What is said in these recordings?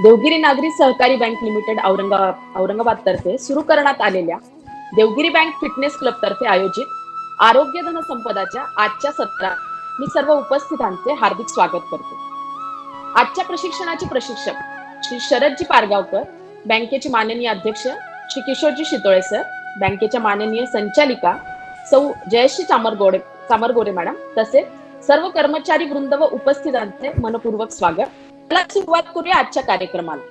देवगिरी नागरी सहकारी bank limited Aurangabad तर्फे सुरू करण्यात आलेल्या देवगिरी बँक फिटनेस क्लब तर्फे आयोजित आरोग्य धन संपदाच्या आजच्या सत्रात मी सर्व उपस्थितांचे हार्दिक स्वागत करतो. आजच्या प्रशिक्षणाचे प्रशिक्षक श्री शरदजी पारगावकर, बँकेचे माननीय अध्यक्ष श्री किशोरजी शितोळे सर, बँकेच्या माननीय संचालिका सौ जयश्री चामरगोरे मॅडम, तसेच सर्व कर्मचारी वृंद व उपस्थितांचे मनपूर्वक स्वागत. चला सुरुवात करूया आजच्या कार्यक्रमाला.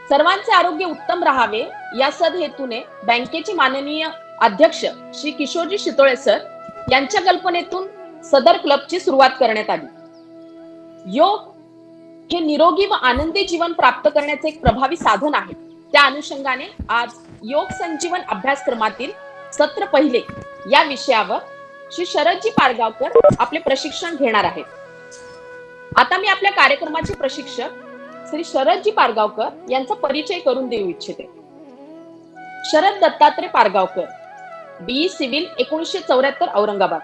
सर्वांचे आरोग्य उत्तम राहावे या सदहेतूने बँकेचे माननीय अध्यक्ष श्री किशोरजी शितोळे सर यांच्या कल्पनेतून सदर क्लबची सुरुवात करण्यात आली. योग हे निरोगी व आनंदी जीवन प्राप्त करण्याचे एक प्रभावी साधन आहे. त्या अनुषंगाने आज योग संजीवन अभ्यासक्रमातील सत्र पहिले या विषयावर श्री शरदजी पारगावकर आपले प्रशिक्षण घेणार आहेत. आता मी आपल्या कार्यक्रमाचे प्रशिक्षक श्री शरदजी पारगावकर यांचा परिचय करून देऊ इच्छिते. शरद दत्तात्रय पारगावकर, बीई सिव्हिल 1974 औरंगाबाद,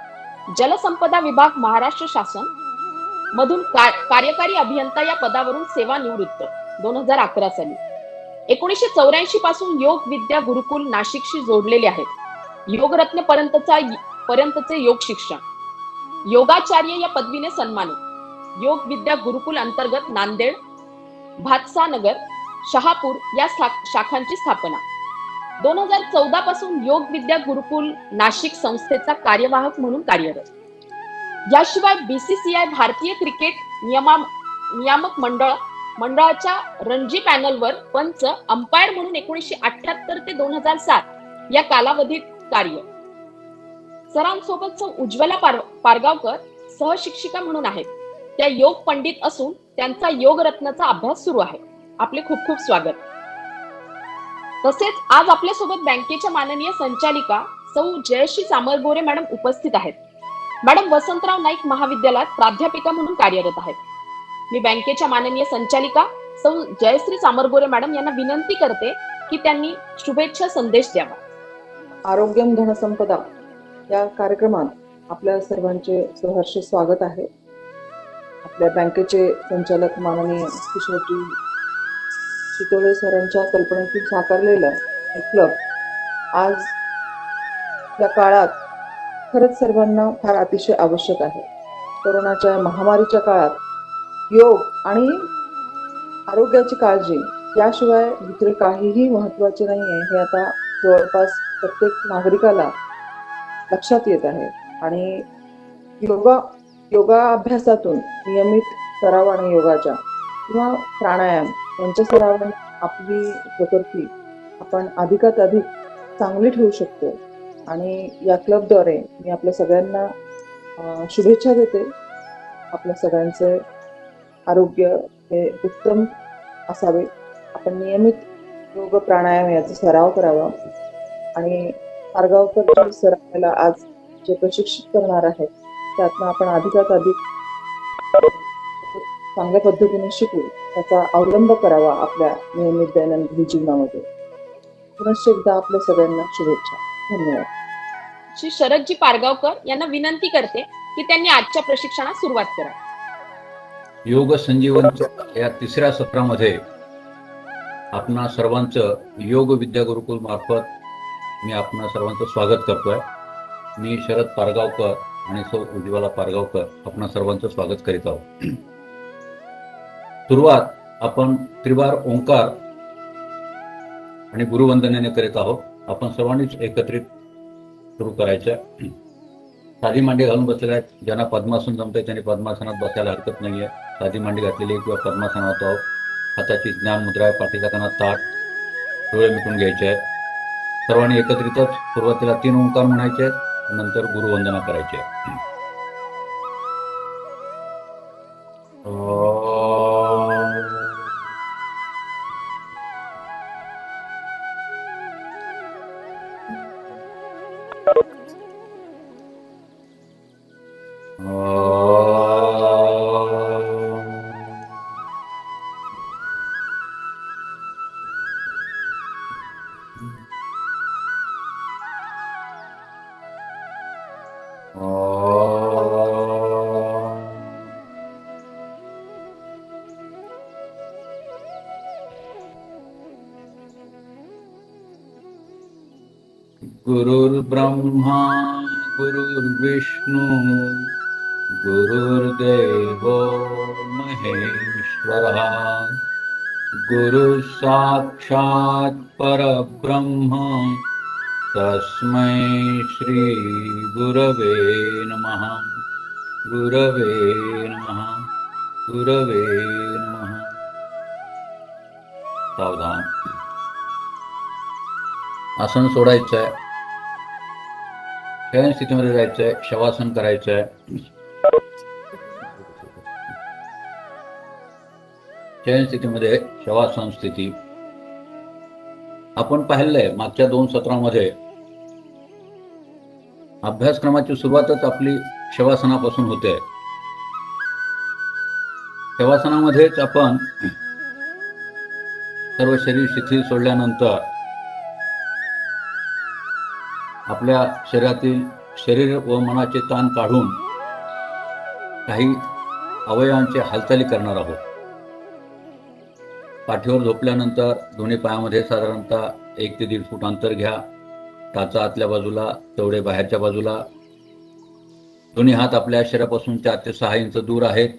जलसंपदा विभाग महाराष्ट्र शासन मधून कार्यकारी अभियंता या पदावरून सेवानिवृत्त 2011 साली. 1984 पासून योग विद्या गुरुकुल नाशिकशी जोडलेले आहेत. योगरत्न पर्यंतचे योग शिक्षण, योगाचार्य या पदवीने सन्मानित. योग विद्या गुरुकुल अंतर्गत नांदेड, भातसानगर, शहापूर या शाखांची स्थापना. 2014 पासून योग विद्या गुरुकुल नाशिक संस्थेचा कार्यवाहक म्हणून कार्यरत. याशिवाय बीसीसीआय भारतीय क्रिकेट नियामक मंडळाच्या रणजी पॅनलवर पंच अंपायर म्हणून 1978 ते 2007 या कालावधीत कार्य. सरांसोबत उज्ज्वला पारगावकर सहशिक्षिका म्हणून आहेत. त्या योग पंडित असून त्यांचा योग रत्नाचा अभ्यास सुरू आहे. आपले खूप खूप स्वागत. तसेच आज आपल्यासोबत बँकेच्या माननीय संचालिका सौ जयश्री चामरगोरे मॅडम उपस्थित आहेत. मॅडम वसंतराव नाईक महाविद्यालयात प्राध्यापिका म्हणून कार्यरत आहेत. मी बँकेच्या माननीय संचालिका सौ जयश्री चामरगोरे मॅडम यांना विनंती करते की त्यांनी शुभेच्छा संदेश द्यावा. आरोग्यम धनसंपदा या कार्यक्रमात आपल्या सर्वांचे सहर्ष स्वागत आहे. आपल्या बँकेचे संचालक माननीय किशोरजी शितोळे सरांच्या कल्पनेतून साकारलेलं हे क्लब आज या काळात खरंच सर्वांना फार अतिशय आवश्यक आहे. कोरोनाच्या महामारीच्या काळात योग आणि आरोग्याची काळजी याशिवाय दुसरे काहीही महत्त्वाचे नाही आहे हे आता जवळपास प्रत्येक नागरिकाला लक्षात येत आहे. आणि योगा अभ्यासातून नियमित सराव आणि योगाच्या किंवा प्राणायाम यांच्या सरावाने आपली प्रकृती आपण अधिकात अधिक चांगली ठेवू शकतो. आणि या क्लबद्वारे मी आपल्या सगळ्यांना शुभेच्छा देते. आपल्या सगळ्यांचे आरोग्य हे उत्तम असावे. आपण नियमित योग प्राणायाम याचा सराव करावा. आणि पारगावकर सर आपल्याला आज जे प्रशिक्षित करणार आहेत त्यातनं आपण अधिकात अधिक चांगल्या पद्धतीने शिकू, त्याचा अवलंब करावा आपल्या नियमित दैनंदिन जीवनामध्ये. पुनश्च एकदा आपल्या सगळ्यांना शुभेच्छा. धन्यवाद. श्री शरदजी पारगावकर यांना विनंती करते की त्यांनी आजच्या प्रशिक्षणास सुरुवात करा. योग संजीवनच्या या तिसऱ्या सत्रामध्ये आपणा सर्वांचं योग विद्या गुरुकुल मार्फत मी आपणा सर्वांचं स्वागत करतोय. मी शरद पारगावकर आणि सौ उज्ज्वला पारगावकर आपणा सर्वांचं स्वागत करीत आहोत. सुरुवात आपण त्रिवार ओंकार आणि गुरुवंदनेने करीत आहोत. आपण सर्वांनीच एकत्रित सुरू करायचं. साधी मांडी घालून बसलेल्या आहेत. ज्यांना पद्मासन जमतंय त्यांनी पद्मासनात बसायला हरकत नाहीये. साधी मांडी घातलेली किंवा पद्मासनात आहोत. हाताची ज्ञान मुद्रा आहे. पाठीच्या कानात ताट, डोळे मिटून घ्यायचे आहेत. सर्वांनी एकत्रितच सुरुवातीला 3 ओंकार म्हणायचे आहेत, नंतर गुरुवंदना करायची आहे. Oh गुरुर्ब्रह्मा गुरुर्विष्णू गुरुर्देवो महेश्वरः गुरुः साक्षात् परब्रह्म तस्मै श्री गुरवे नमः गुरवे नमः गुरवे नमः। सावधान, आसन सोडायचं आहे, शयन स्थितीमध्ये जायचं आहे, शवासन करायचं आहे। शयन स्थितीमध्ये शवासन स्थिती आपण पाहिलंय मागच्या 2 सत्रामध्ये। अभ्यासक्रमाची सुरुवातच आपली शवासनापासून होते। शवासनामध्येच आपण सर्व शरीर शिथिल सोडल्यानंतर आपल्या शरीरातील शरीर व मनाचे ताण काढून काही अवयवांची हालचाली करणार आहोत। पाठीवर झोपल्यानंतर दोन्ही पायामध्ये साधारणतः 1 ते 1.5 फूट अंतर घ्या। टाचा आतल्या बाजूला, तेवढे बाहेरच्या बाजूला। दोन्ही हात आपल्या शरीरापासून 4 ते 6 इंच दूर आहेत।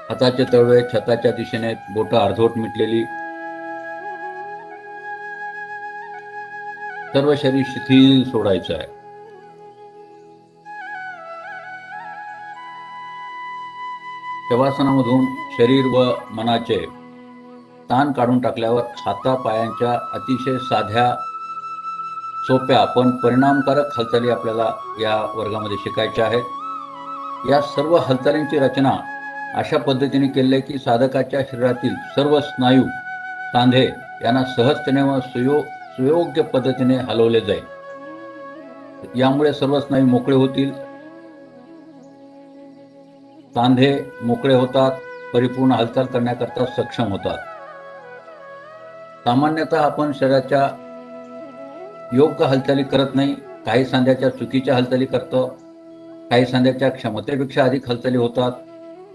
हाताचे तळवे छताच्या दिशेने, बोटं अर्धवट मिटलेली। सर्व शरीर शिथिल सोडायचं आहे। शवासनामधून शरीर व मनाचे ताण काढून टाकल्यावर हातापायांच्या अतिशय साध्या, सोप्या पण परिणामकारक हालचाली आपल्याला या वर्गामध्ये शिकायच्या आहेत। या सर्व हालचालींची रचना अशा पद्धतीने केली आहे की साधकाच्या शरीरातील सर्व स्नायू, सांधे यांना सहजतेने व सुयोग्य पद्धतीने हलवले जाईल। यामुळे सर्व स्नायू मोकळे होतील, सांधे मोकळे होतात, परिपूर्ण हालचाल करण्याकरता सक्षम होतात। सामान्यतः आपण शरीराच्या योग्य हालचाली करत नाही, काही सांध्याच्या चुकीच्या हालचाली करतो, काही सांध्याच्या क्षमतेपेक्षा अधिक हालचाली होतात,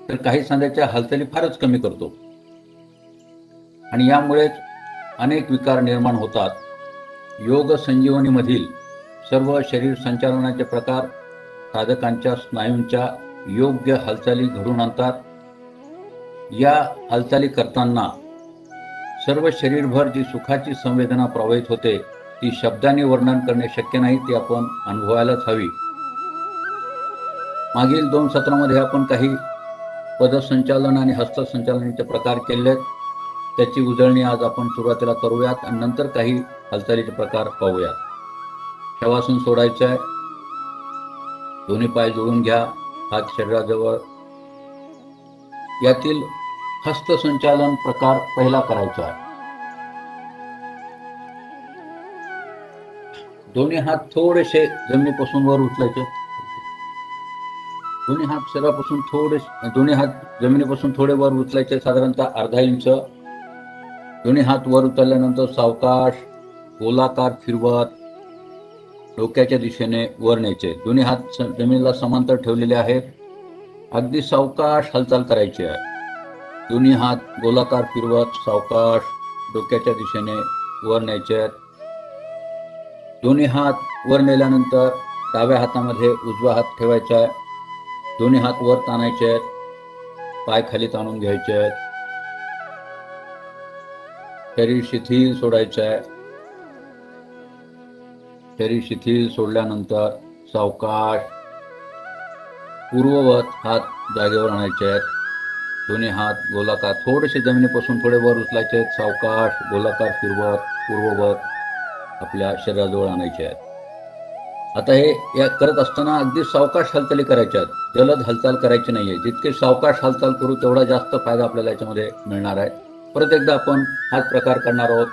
तर काही सांध्याच्या हालचाली फारच कमी करतो आणि यामुळेच अनेक विकार निर्माण होतात। योग संजीवनीमधील सर्व शरीर संचालनाचे प्रकार साधकांच्या स्नायूंच्या योग्य हालचाली घडवून आणतात। या हालचाली करताना सर्व शरीरभर जी सुखाची संवेदना प्रवाहित होते ती शब्दांनी वर्णन करणे शक्य नाही, ती आपण अनुभवायलाच हवी। मागील 2 सत्रामध्ये आपण काही पदसंचालन आणि हस्तसंचालनाचे प्रकार केलेत, त्याची उजळणी आज आपण सुरुवातीला करूयात आणि नंतर काही हालचालीचे प्रकार पाहूयात। शवासन सोडायचं आहे, दोन्ही पाय जोडून घ्या, हात शरीराजवळ। यातील हस्तसंचालन प्रकार पहिला करायचा आहे। दोन्ही हात थोडेसे जमिनीपासून वर उचलायचे, दोन्ही हात शरीरापासून दोन्ही हात जमिनीपासून थोडे वर उचलायचे, साधारणतः अर्धा इंच। दोन्ही हात वर उचलल्यानंतर सावकाश गोलाकार फिरवत डोक्याच्या दिशेने वर न्यायचे। दोन्ही हात जमिनीला समांतर ठेवलेले आहेत, अगदी सावकाश हालचाल करायची आहे। दोन्ही हात गोलाकार फिरवत सावकाश डोक्याच्या दिशेने वर न्यायचे आहेत। दोन्ही हात वर नेल्यानंतर डाव्या हातामध्ये उजवा हात ठेवायचा आहे, दोन्ही हात वर ताणायचे आहेत, पाय खाली ताणून घ्यायचे आहेत। शरीर शिथिल सोडायचं आहे। शरीर शिथिल सोडल्यानंतर सावकाश पूर्ववत हात जागेवर आणायचे आहेत। दोन्ही हात गोलाकार थोडेसे जमिनीपासून थोडे वर उचलायचे आहेत, सावकाश गोलाकार फिरवत पूर्ववत आपल्या शरीराजवळ आणायचे आहेत। आता हे या करत असताना अगदी सावकाश हालचाली करायच्या आहेत, जलद हालचाल करायची नाहीये। जितके सावकाश हालचाल करू तेवढा जास्त फायदा आपल्याला याच्यामध्ये मिळणार आहे। परत एकदा आपण हाच प्रकार करणार आहोत।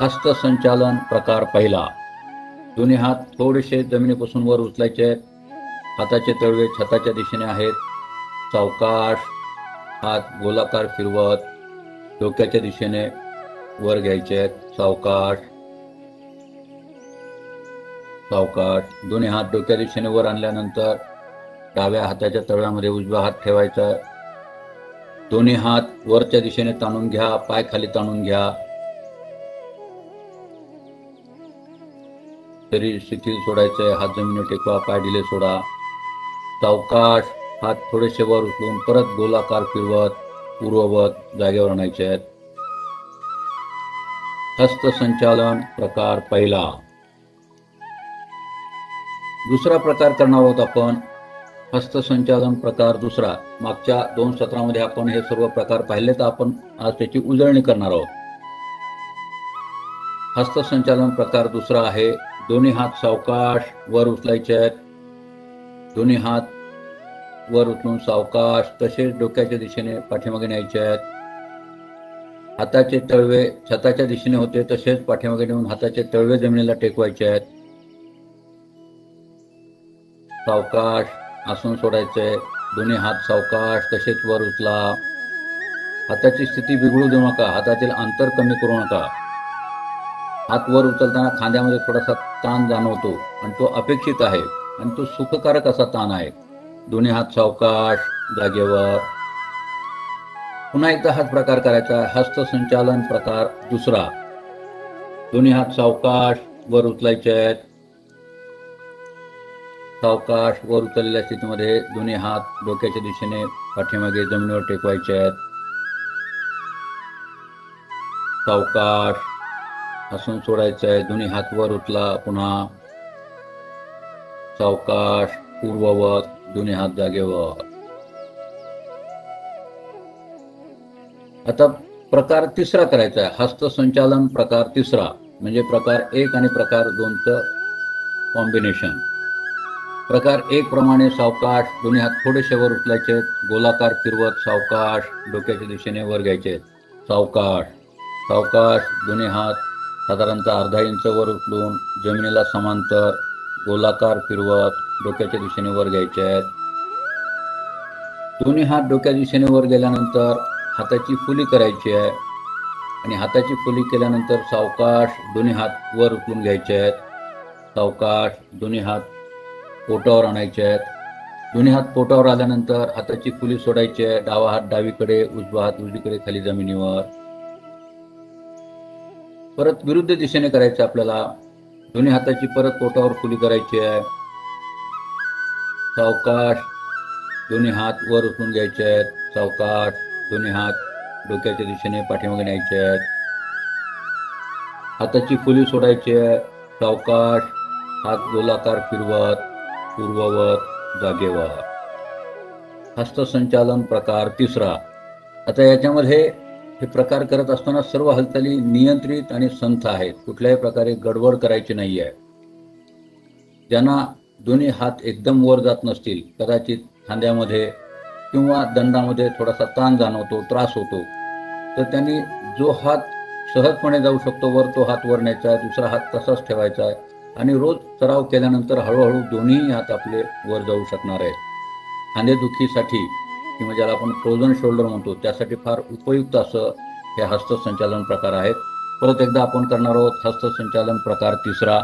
हस्तसंचालन प्रकार पहिला, दोन्ही हात थोडेसे जमिनीपासून वर उचलायचे आहेत, हाताचे तळवे छताच्या दिशेने आहेत, सावकाश हात गोलाकार फिरवत डोक्याच्या दिशेने वर घ्यायचे आहेत, सावकाश सावकाश। दोन्ही हात डोक्या दिशेने वर आणल्यानंतर डाव्या हाताच्या तळव्यामध्ये उजवा हात ठेवायचा, दोन्ही हात वरच्या दिशेने ताणून घ्या, पाय खाली ताणून घ्या। शरीर शिथिल सोडायचंय, हात जमिनीवर टेकवा, पाय ढिले सोडा. सावकाश हात थोडेसे वर उचलून परत गोलाकार फिरवत पूर्ववत जागेवर आणायचे आहेत. हस्तसंचालन प्रकार पहिला. दुसरा प्रकार करणार आहोत आपण हस्तसंचालन प्रकार दुसरा. मागच्या 2 सत्रामध्ये आपण हे सर्व प्रकार पाहिले, तर आपण आज त्याची उजळणी करणार आहोत. हस्तसंचालन प्रकार दुसरा आहे. दोन्ही हात सावकाश वर उचलायचे आहेत. दोन्ही हात वर उचलून सावकाश तसेच डोक्याच्या दिशेने पाठीमागे न्यायचे आहेत. हाताचे तळवे छताच्या दिशेने होते तसेच पाठीमागे नेऊन हाताचे तळवे जमिनीला टेकवायचे आहेत. सावकाश आसन सोडायचे. दोन्ही हात सावकाश तसेच वर उचला. हाताची स्थिती बिघडू देऊ नका. हातातील अंतर कमी करू नका. हात वर उचलताना खांद्यामध्ये थोडासा ताण जाणवतो आणि तो अपेक्षित आहे आणि तो सुखकारक असा ताण आहे. दोन्ही हात सावकाश जागेवर. पुन्हा एकदा हाच प्रकार करायचा. हस्तसंचालन प्रकार दुसरा. दोन्ही हात सावकाश वर उचलायचे आहेत. सावकाश वर उचललेल्या स्थितीमध्ये दोन्ही हात डोक्याच्या दिशेने पाठीमागे जमिनीवर टेकवायचे आहेत. सावकाश आसन सोडायचं आहे. दोन्ही हात वर उचला. पुन्हा सावकाश पूर्ववत दोन्ही हात जागेवर. आता प्रकार तिसरा करायचा आहे. हस्तसंचालन प्रकार तिसरा म्हणजे प्रकार 1 आणि प्रकार 2चं कॉम्बिनेशन. प्रकार 1 प्रमाणे सावकाश दोन्ही हात थोडेसे वर उचलायचे. गोलाकार फिरवत सावकाश डोक्याच्या दिशेने वर घ्यायचे. सावकाश सावकाश दोन्ही हात साधारणतः अर्धा इंच वर उचलून जमिनीला समांतर गोलाकार फिरवत डोक्याच्या दिशेने वर घ्यायचे आहेत. दोन्ही हात डोक्या दिशेने वर गेल्यानंतर हाताची फुली करायची आहे आणि हाताची फुली केल्यानंतर सावकाश दोन्ही हात वर उचलून घ्यायचे आहेत. सावकाश दोन्ही हात पोटावर आणायचे आहेत. दोन्ही हात पोटावर आल्यानंतर हाताची फुली सोडायची आहे. डावा हात डावीकडे, उजवा हात उजवीकडे खाली जमिनीवर. परत विरुद्ध दिशेने करायचे आपल्याला. दोन्ही हाताची परत पोटावर फुली करायची आहे. सावकाश दोन्ही हात वर उचलून घ्यायचे आहेत. सावकाश दोन्ही हात डोक्याच्या दिशेने पाठीमागे न्यायचे आहेत. हाताची फुली सोडायची आहे. सावकाश हात गोलाकार फिरवत पूर्ववत जागेवर. हस्तसंचालन प्रकार तिसरा. आता याच्यामध्ये हे प्रकार करत असताना सर्व हालचाली नियंत्रित आणि संथ आहेत. कुठल्याही प्रकारे गडबड करायची नाही आहे. ज्यांना दोन्ही हात एकदम वर जात नसतील, कदाचित खांद्यामध्ये किंवा दंडामध्ये थोडासा ताण जाणवतो, त्रास होतो, तर त्यांनी जो हात सहजपणे जाऊ शकतो वर तो हात वर न्यायचा आहे. दुसरा हात तसाच ठेवायचा आहे आणि रोज सराव केल्यानंतर हळूहळू दोन्ही हात आपले वर जाऊ शकणार आहेत. खांदेदुखीसाठी किंवा ज्याला आपण फ्रोझन शोल्डर म्हणतो त्यासाठी फार उपयुक्त असं हे हस्तसंचालन प्रकार आहेत. परत एकदा आपण करणार आहोत हस्तसंचालन प्रकार तिसरा.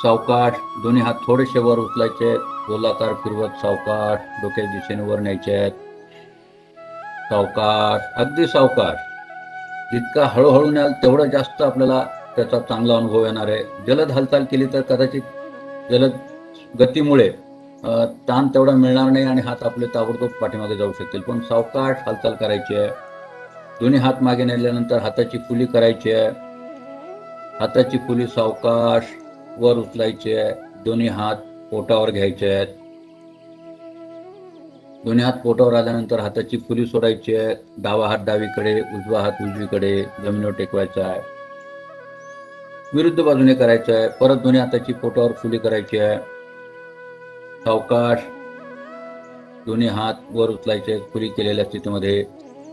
सावकाश दोन्ही हात थोडेसे वर उचलायचे आहेत. गोलाकार फिरवत सावकाश डोक्याच्या दिशेने वर न्यायचे आहेत. सावकाश अगदी सावकाश. जितका हळूहळू न्याल तेवढं जास्त आपल्याला त्याचा चांगला अनुभव येणार आहे. जलद हालचाल केली तर कदाचित जलद गतीमुळे ताण तेवढा मिळणार नाही आणि हात आपले ताबडतोब पाठीमागे जाऊ शकतील. पण सावकाश हालचाल करायची आहे. दोन्ही हात मागे नेल्यानंतर हाताची फुली करायची आहे. हाताची फुली सावकाश वर उचलायची आहे. दोन्ही हात पोटावर घ्यायचे आहेत. दोन्ही हात पोटावर आल्यानंतर हाताची फुली सोडायची आहे. डावा हात डावीकडे, उजवा हात उजवीकडे जमिनीवर टेकवायचा आहे. विरुद्ध बाजूने करायचं आहे. परत दोन्ही हाताची पोटावर फुली करायची आहे. सावकाश दोन्ही हात वर उचलायचे फुली केलेल्या स्थितीमध्ये.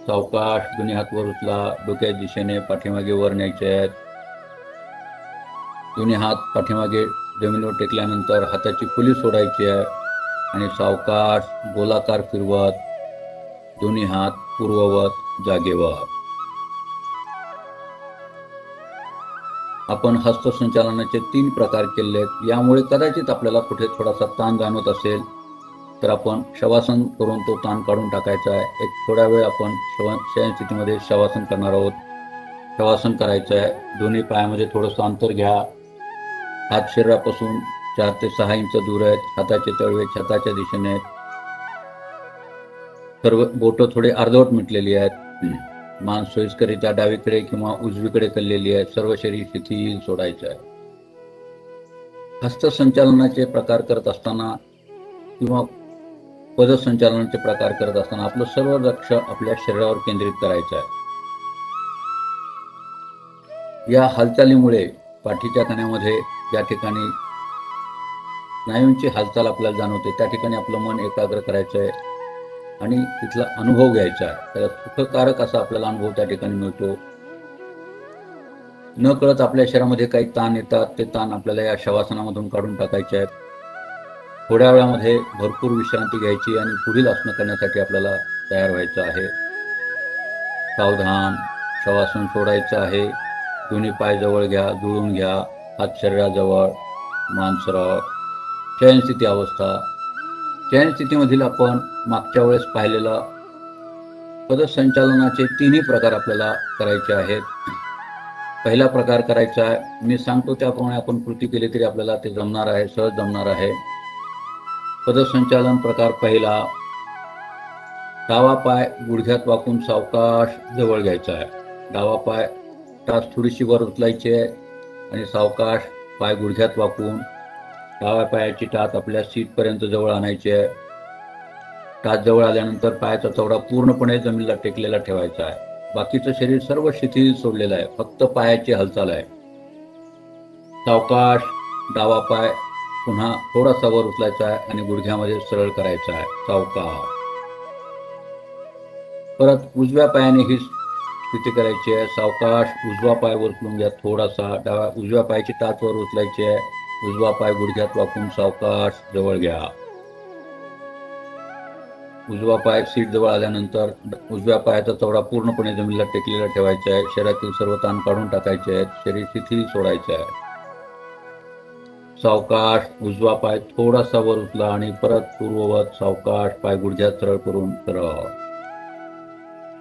सावकाश दोन्ही हात वर उचला. डोक्याच्या दिशेने पाठीमागे वर न्यायचे आहेत. दोन्ही हात पाठीमागे जमिनीवर टेकल्यानंतर हाताची फुली सोडायची आहे आणि सावकाश गोलाकार फिरवत दोन्ही हात पूर्ववत जागेवर. आपण हस्तसंचालनाचे 3 प्रकार केले आहेत. यामुळे कदाचित आपल्याला कुठे थोडासा ताण जाणवत असेल तर आपण शवासन करून तो ताण काढून टाकायचा आहे. एक थोडा वेळ आपण शयन स्थितीमध्ये शवासन करणार आहोत. शवासन करायचं आहे. दोन्ही पायामध्ये थोडंसं अंतर घ्या. हात शरीरापासून 4 ते 6 इंच दूर आहेत. हाताचे तळवे छताच्या दिशेने आहेत. सर्व बोटं थोडे अर्धवट मिटलेली आहेत. मान सोयीस्करित्या डावीकडे किंवा उजवीकडे कललेली आहे. सर्व शरीर शिथिल सोडायचे आहे. हस्तसंचालनाचे प्रकार करत असताना किंवा पदसंचालनाचे प्रकार करत असताना आपलं सर्व लक्ष आपल्या शरीरावर केंद्रित करायचं आहे. या हालचालीमुळे पाठीच्या कण्यामध्ये ज्या ठिकाणी स्नायूंची हालचाल आपल्याला जाणवते त्या ठिकाणी आपलं मन एकाग्र करायचं आहे आणि तिथला अनुभव घ्यायचा आहे. त्याला सुखकारक असा आपल्याला अनुभव त्या ठिकाणी मिळतो. न कळत आपल्या शरीरामध्ये काही ताण येतात, ते ताण आपल्याला या शवासनामधून काढून टाकायचे आहेत. थोड्या वेळामध्ये भरपूर विश्रांती घ्यायची आणि पुढील आसन करण्यासाठी आपल्याला तयार व्हायचं आहे. सावधान शवासन सोडायचं आहे. दोन्ही पाय जवळ घ्या, जुळून घ्या. हात शरीराजवळ, मान सरळ. चयनस्थिती अवस्था. चयनस्थितीमधील आपण मागच्या वेळेस पाहिलेला पदसंचालनाचे 3ही प्रकार आपल्याला करायचे आहेत. पहिला प्रकार करायचा आहे, मी सांगतो त्याप्रमाणे आपण कृती केली तरी आपल्याला ते जमणार आहे, सहज जमणार आहे. पदसंचालन प्रकार पहिला. डावा पाय गुडघ्यात वाकून सावकाश जवळ घ्यायचा आहे. डावा पाय टाच थोडीशी वर उचलायची आहे आणि सावकाश पाय गुडघ्यात वाकून डाव्या पायाची टाच आपल्या सीटपर्यंत जवळ आणायची आहे. टाच जवळ आल्यानंतर पायाचा चवडा पूर्णपणे जमिनीला टेकलेला ठेवायचा आहे. बाकीचं शरीर सर्व शिथिल सोडलेलं आहे, फक्त पायाची हालचाल आहे. सावकाश डावा पाय पुन्हा थोडासा वर उचलायचा आहे आणि गुडघ्यामध्ये सरळ करायचा आहे. सावकाश. परत उजव्या पायाने ही स्थिती करायची आहे. सावकाश उजवा पाय वर उचलून घ्या थोडासा. उजव्या पायाची टाच वर उचलायची आहे. उजवा पाय गुडघ्यात वाकून सावकाश जवळ घ्या. उजवा पाय सीट जवळ आल्यानंतर उजव्या पायाचा चवडा पूर्णपणे जमिनीला टेकलेला ठेवायचा आहे. शरीरातील सर्व ताण काढून टाकायचे आहेत. शरीर शिथिल सोडायचे आहे. सावकाश उजवा पाय थोडासा वर उचला आणि परत पूर्ववत सावकाश पाय गुडघ्यात सरळ करून सरळ.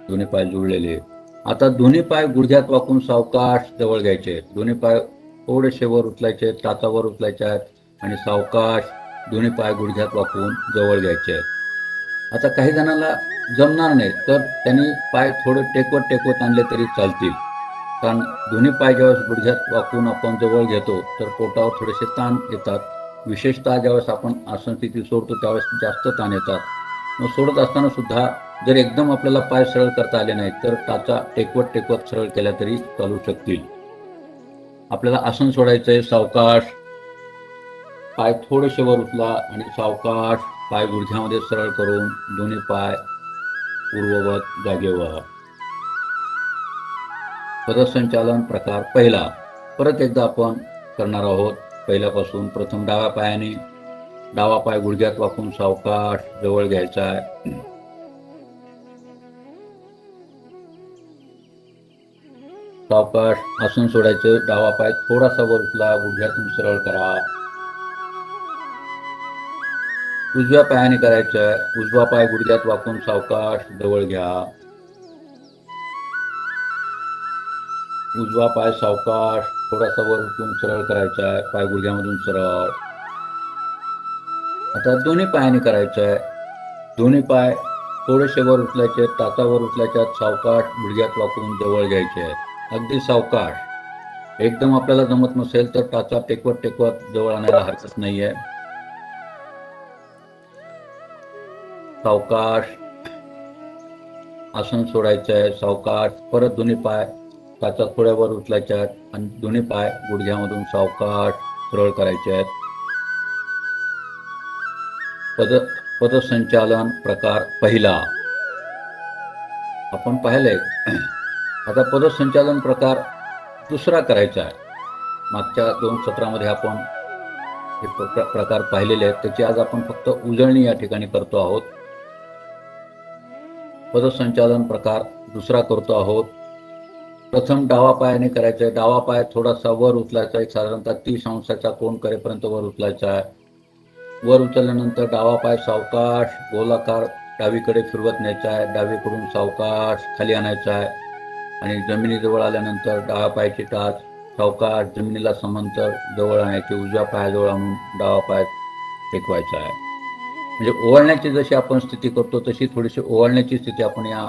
दोन्ही पाय जुळलेले. आता दोन्ही पाय गुडघ्यात वाकून सावकाश जवळ घ्यायचे. दोन्ही पाय थोडेसे वर उचलायचे, टाचावर उचलायचे आहेत आणि सावकाश दोन्ही पाय गुडघ्यात वाकून जवळ घ्यायचे आहेत. आता काही जणांना जमणार नाही तर त्यांनी पाय थोडे टेकवत आणले तरी चालतील. कारण दोन्ही पाय ज्यावेळेस गुडघ्यात वाकून आपण जवळ घेतो तर पोटावर थोडेसे ताण येतात. विशेषतः ज्यावेळेस आपण आसन स्थिती सोडतो त्यावेळेस जास्त ताण येतात. मग सोडत असताना सुद्धा जर एकदम आपल्याला पाय सरळ करता आले नाही तर टाचा टेकवत सरळ केल्या तरी चालू शकतील. आपल्याला आसन सोडायचं आहे. सावकाश पाय थोडेसे वर उचला आणि सावकाश पाय गुडघ्यामध्ये सरळ करून दोन्ही पाय पूर्ववत जागेवर. पदसंचालन प्रकार पहिला. परत एकदा आपण करणार आहोत पहिल्यापासून. प्रथम डाव्या पायाने डावा पाय गुडघ्यात वाकून सावकाश जवळ घ्यायचा आहे. सावकाश आसन सोडायचं. डावा पाय थोडासा वर उचला, गुडघ्यातून सरळ करा. उजव्या पायाने करायचं आहे. उजवा पाय गुडघ्यात वाकून सावकाश जवळ घ्या. उजवा पाय सावकाश थोडासा वर उचलून सरळ करायचा आहे. पाय गुडघ्यामधून सरळ. आता दोन्ही पायाने करायचं आहे. दोन्ही पाय थोडेसे वर उचलायचे, टाचावर उचलायचे, सावकाश गुडघ्यात वाकून जवळ घ्यायचे आहेत. अगदी सावकाश. एकदम आपल्याला जमत नसेल तर टाचा टेकवत जवळ आणायला हरकत नाहीये. सावकाश आसन सोडायचं आहे. सावकाश परत दोन्ही पाय टाचा थोड्यावर उचलायचे आहेत आणि दोन्ही पाय गुडघ्यामधून सावकाश सरळ करायचे आहेत. पदसंचालन प्रकार पहिला आपण पाहिलंय. आता पदसंचालन प्रकार दुसरा करायचा आहे. मागच्या 2 सत्रामध्ये आपण हे प्रकार पाहिलेले आहेत. त्याची आज आपण फक्त उजळणी या ठिकाणी करतो आहोत. पदसंचालन प्रकार दुसरा करतो आहोत. प्रथम डावा पायाने करायचं आहे. डावा पाय थोडासा वर उचलायचा आहे. साधारणतः 30 अंशाचा कोन करेपर्यंत वर उचलायचा आहे. वर उचलल्यानंतर डावा पाय सावकाश गोलाकार डावीकडे फिरवत न्यायचा आहे. डावीकडून सावकाश खाली आणायचा आहे आणि जमिनीजवळ आल्यानंतर डाव्या पायाची टाच सावकाश जमिनीला समांतर जवळ आणायचे, उजव्या पायाजवळ आणून डावा पाय टेकवायचा आहे. म्हणजे ओवाळण्याची जशी आपण स्थिती करतो तशी थोडीशी ओवाळण्याची स्थिती आपण या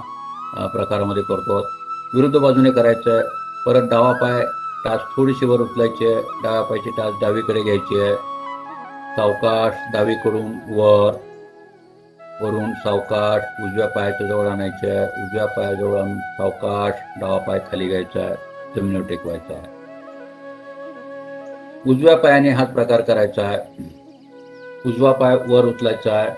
प्रकारामध्ये करतो. विरुद्ध बाजूने करायचं आहे. परत डावा पाय टाच थोडीशी वर उचलायची आहे, डाव्या पायाची टाच डावीकडे घ्यायची आहे, सावकाश डावीकडून वरून सावकाश उजव्या पायाच्या जवळ आणायचे आहे, उजव्या पायाजवळ आणून सावकाश डावा पाय खाली घ्यायचा आहे, जमिनीवर टेकवायचा आहे. उजव्या पायाने हाच प्रकार करायचा आहे. उजवा पाय वर उचलायचा आहे,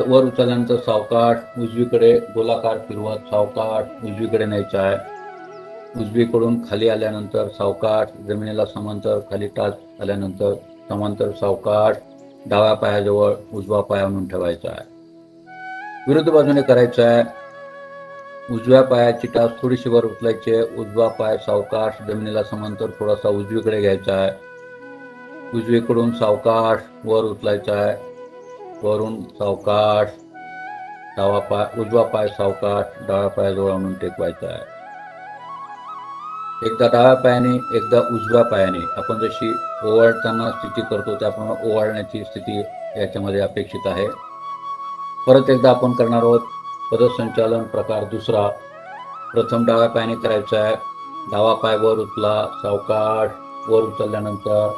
वर उचलल्यानंतर सावकाश उजवीकडे गोलाकार फिरवत सावकाश उजवीकडे न्यायचा आहे. उजवीकडून खाली आल्यानंतर सावकाश जमिनीला समांतर खाली टाच आल्यानंतर समांतर सावकाश डाव्या पायाजवळ उजवा पाय आणून ठेवायचा आहे. विरुद्ध बाजूने करायचं आहे. उजव्या पायाची टाच थोडीशी वर उचलायची आहे, उजवा पाय सावकाश जमिनीला समांतर थोडासा उजवीकडे घ्यायचा आहे, उजवीकडून सावकाश वर उचलायचा आहे, वरून सावकाश उजवा पाय सावकाश डाव्या पायाजवळ आणून टेकवायचा आहे. एकदा डाव्या पायाने एकदा उजव्या पायाने आपण जशी ओवाळताना स्थिती करतो त्याप्रमाणे ओवाळण्याची स्थिती याच्यामध्ये अपेक्षित आहे. परत एकदा आपण करणार आहोत पदसंचालन प्रकार दुसरा. प्रथम डाव्या पायाने करायचा आहे. डावा पाय वर उचला, सावकाश वर उचलल्यानंतर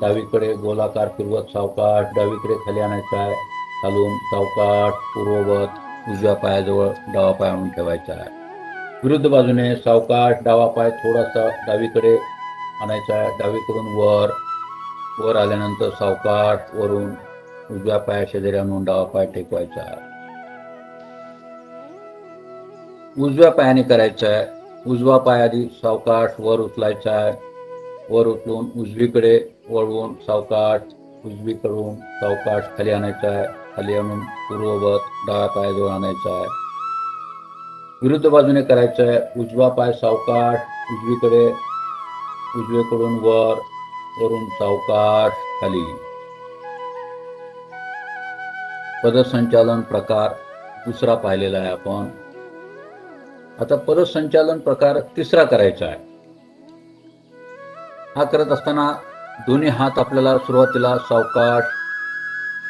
डावीकडे गोलाकार फिरवत सावकाश डावीकडे खाली आणायचा आहे, खालून सावकाश पूर्ववत उजव्या पायाजवळ डावा पाय आणून ठेवायचा आहे. विरुद्ध बाजूने सावकाश डावा पाय थोडासा डावीकडे आणायचा आहे, डावीकडून वर आल्यानंतर सावकाश वरून उजव्या पाया शेजारी आणून डावा पाय टेकवायचा आहे. उजव्या पायाने करायचं आहे. उजवा पाय आधी सावकाश वर उचलायचा आहे, वर उचलून उजवीकडे वळवून सावकाश उजवीकडून सावकाश खाली आणायचा आहे, खाली आणून पूर्ववत डाव्या पायाजवळ आणायचा आहे. विरुद्ध बाजूने करायचं आहे. उजवा पाय सावकाश उजवीकडून वरून सावकाश खाली. पदसंचालन प्रकार दुसरा पाहिलेला आहे आपण. आता पदसंचालन प्रकार तिसरा करायचा आहे. हा करत असताना दोन्ही हात आपल्याला सुरुवातीला सावकाश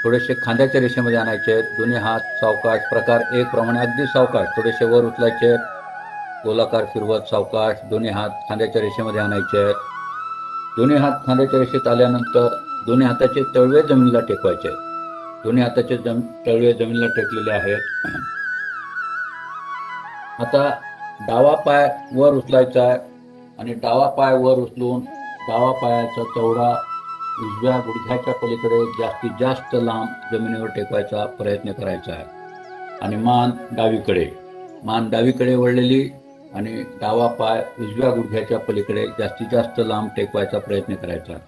थोडेसे खांद्याच्या रेषेमध्ये आणायचे आहेत. दोन्ही हात सावकाश प्रकार एक प्रमाणे अगदी सावकाश थोडेसे वर उचलायचे आहेत, गोलाकार फिरवत सावकाश दोन्ही हात खांद्याच्या रेषेमध्ये आणायचे आहेत. दोन्ही हात खांद्याच्या रेषेत आल्यानंतर दोन्ही हाताचे तळवे जमिनीला टेकवायचे आहेत. दोन्ही हाताचे तळवे जमिनीला टेकलेले आहेत. आता डावा पाय वर उचलायचा आहे आणि डावा पाय वर उचलून डावा पायाचा चौडा उजव्या गुडघ्याच्या पलीकडे जास्तीत जास्त लांब जमिनीवर टेकवायचा प्रयत्न करायचा आहे आणि मान डावीकडे वळलेली आणि डावा पाय उजव्या गुडघ्याच्या पलीकडे जास्तीत जास्त लांब टेकवायचा प्रयत्न करायचा आहे.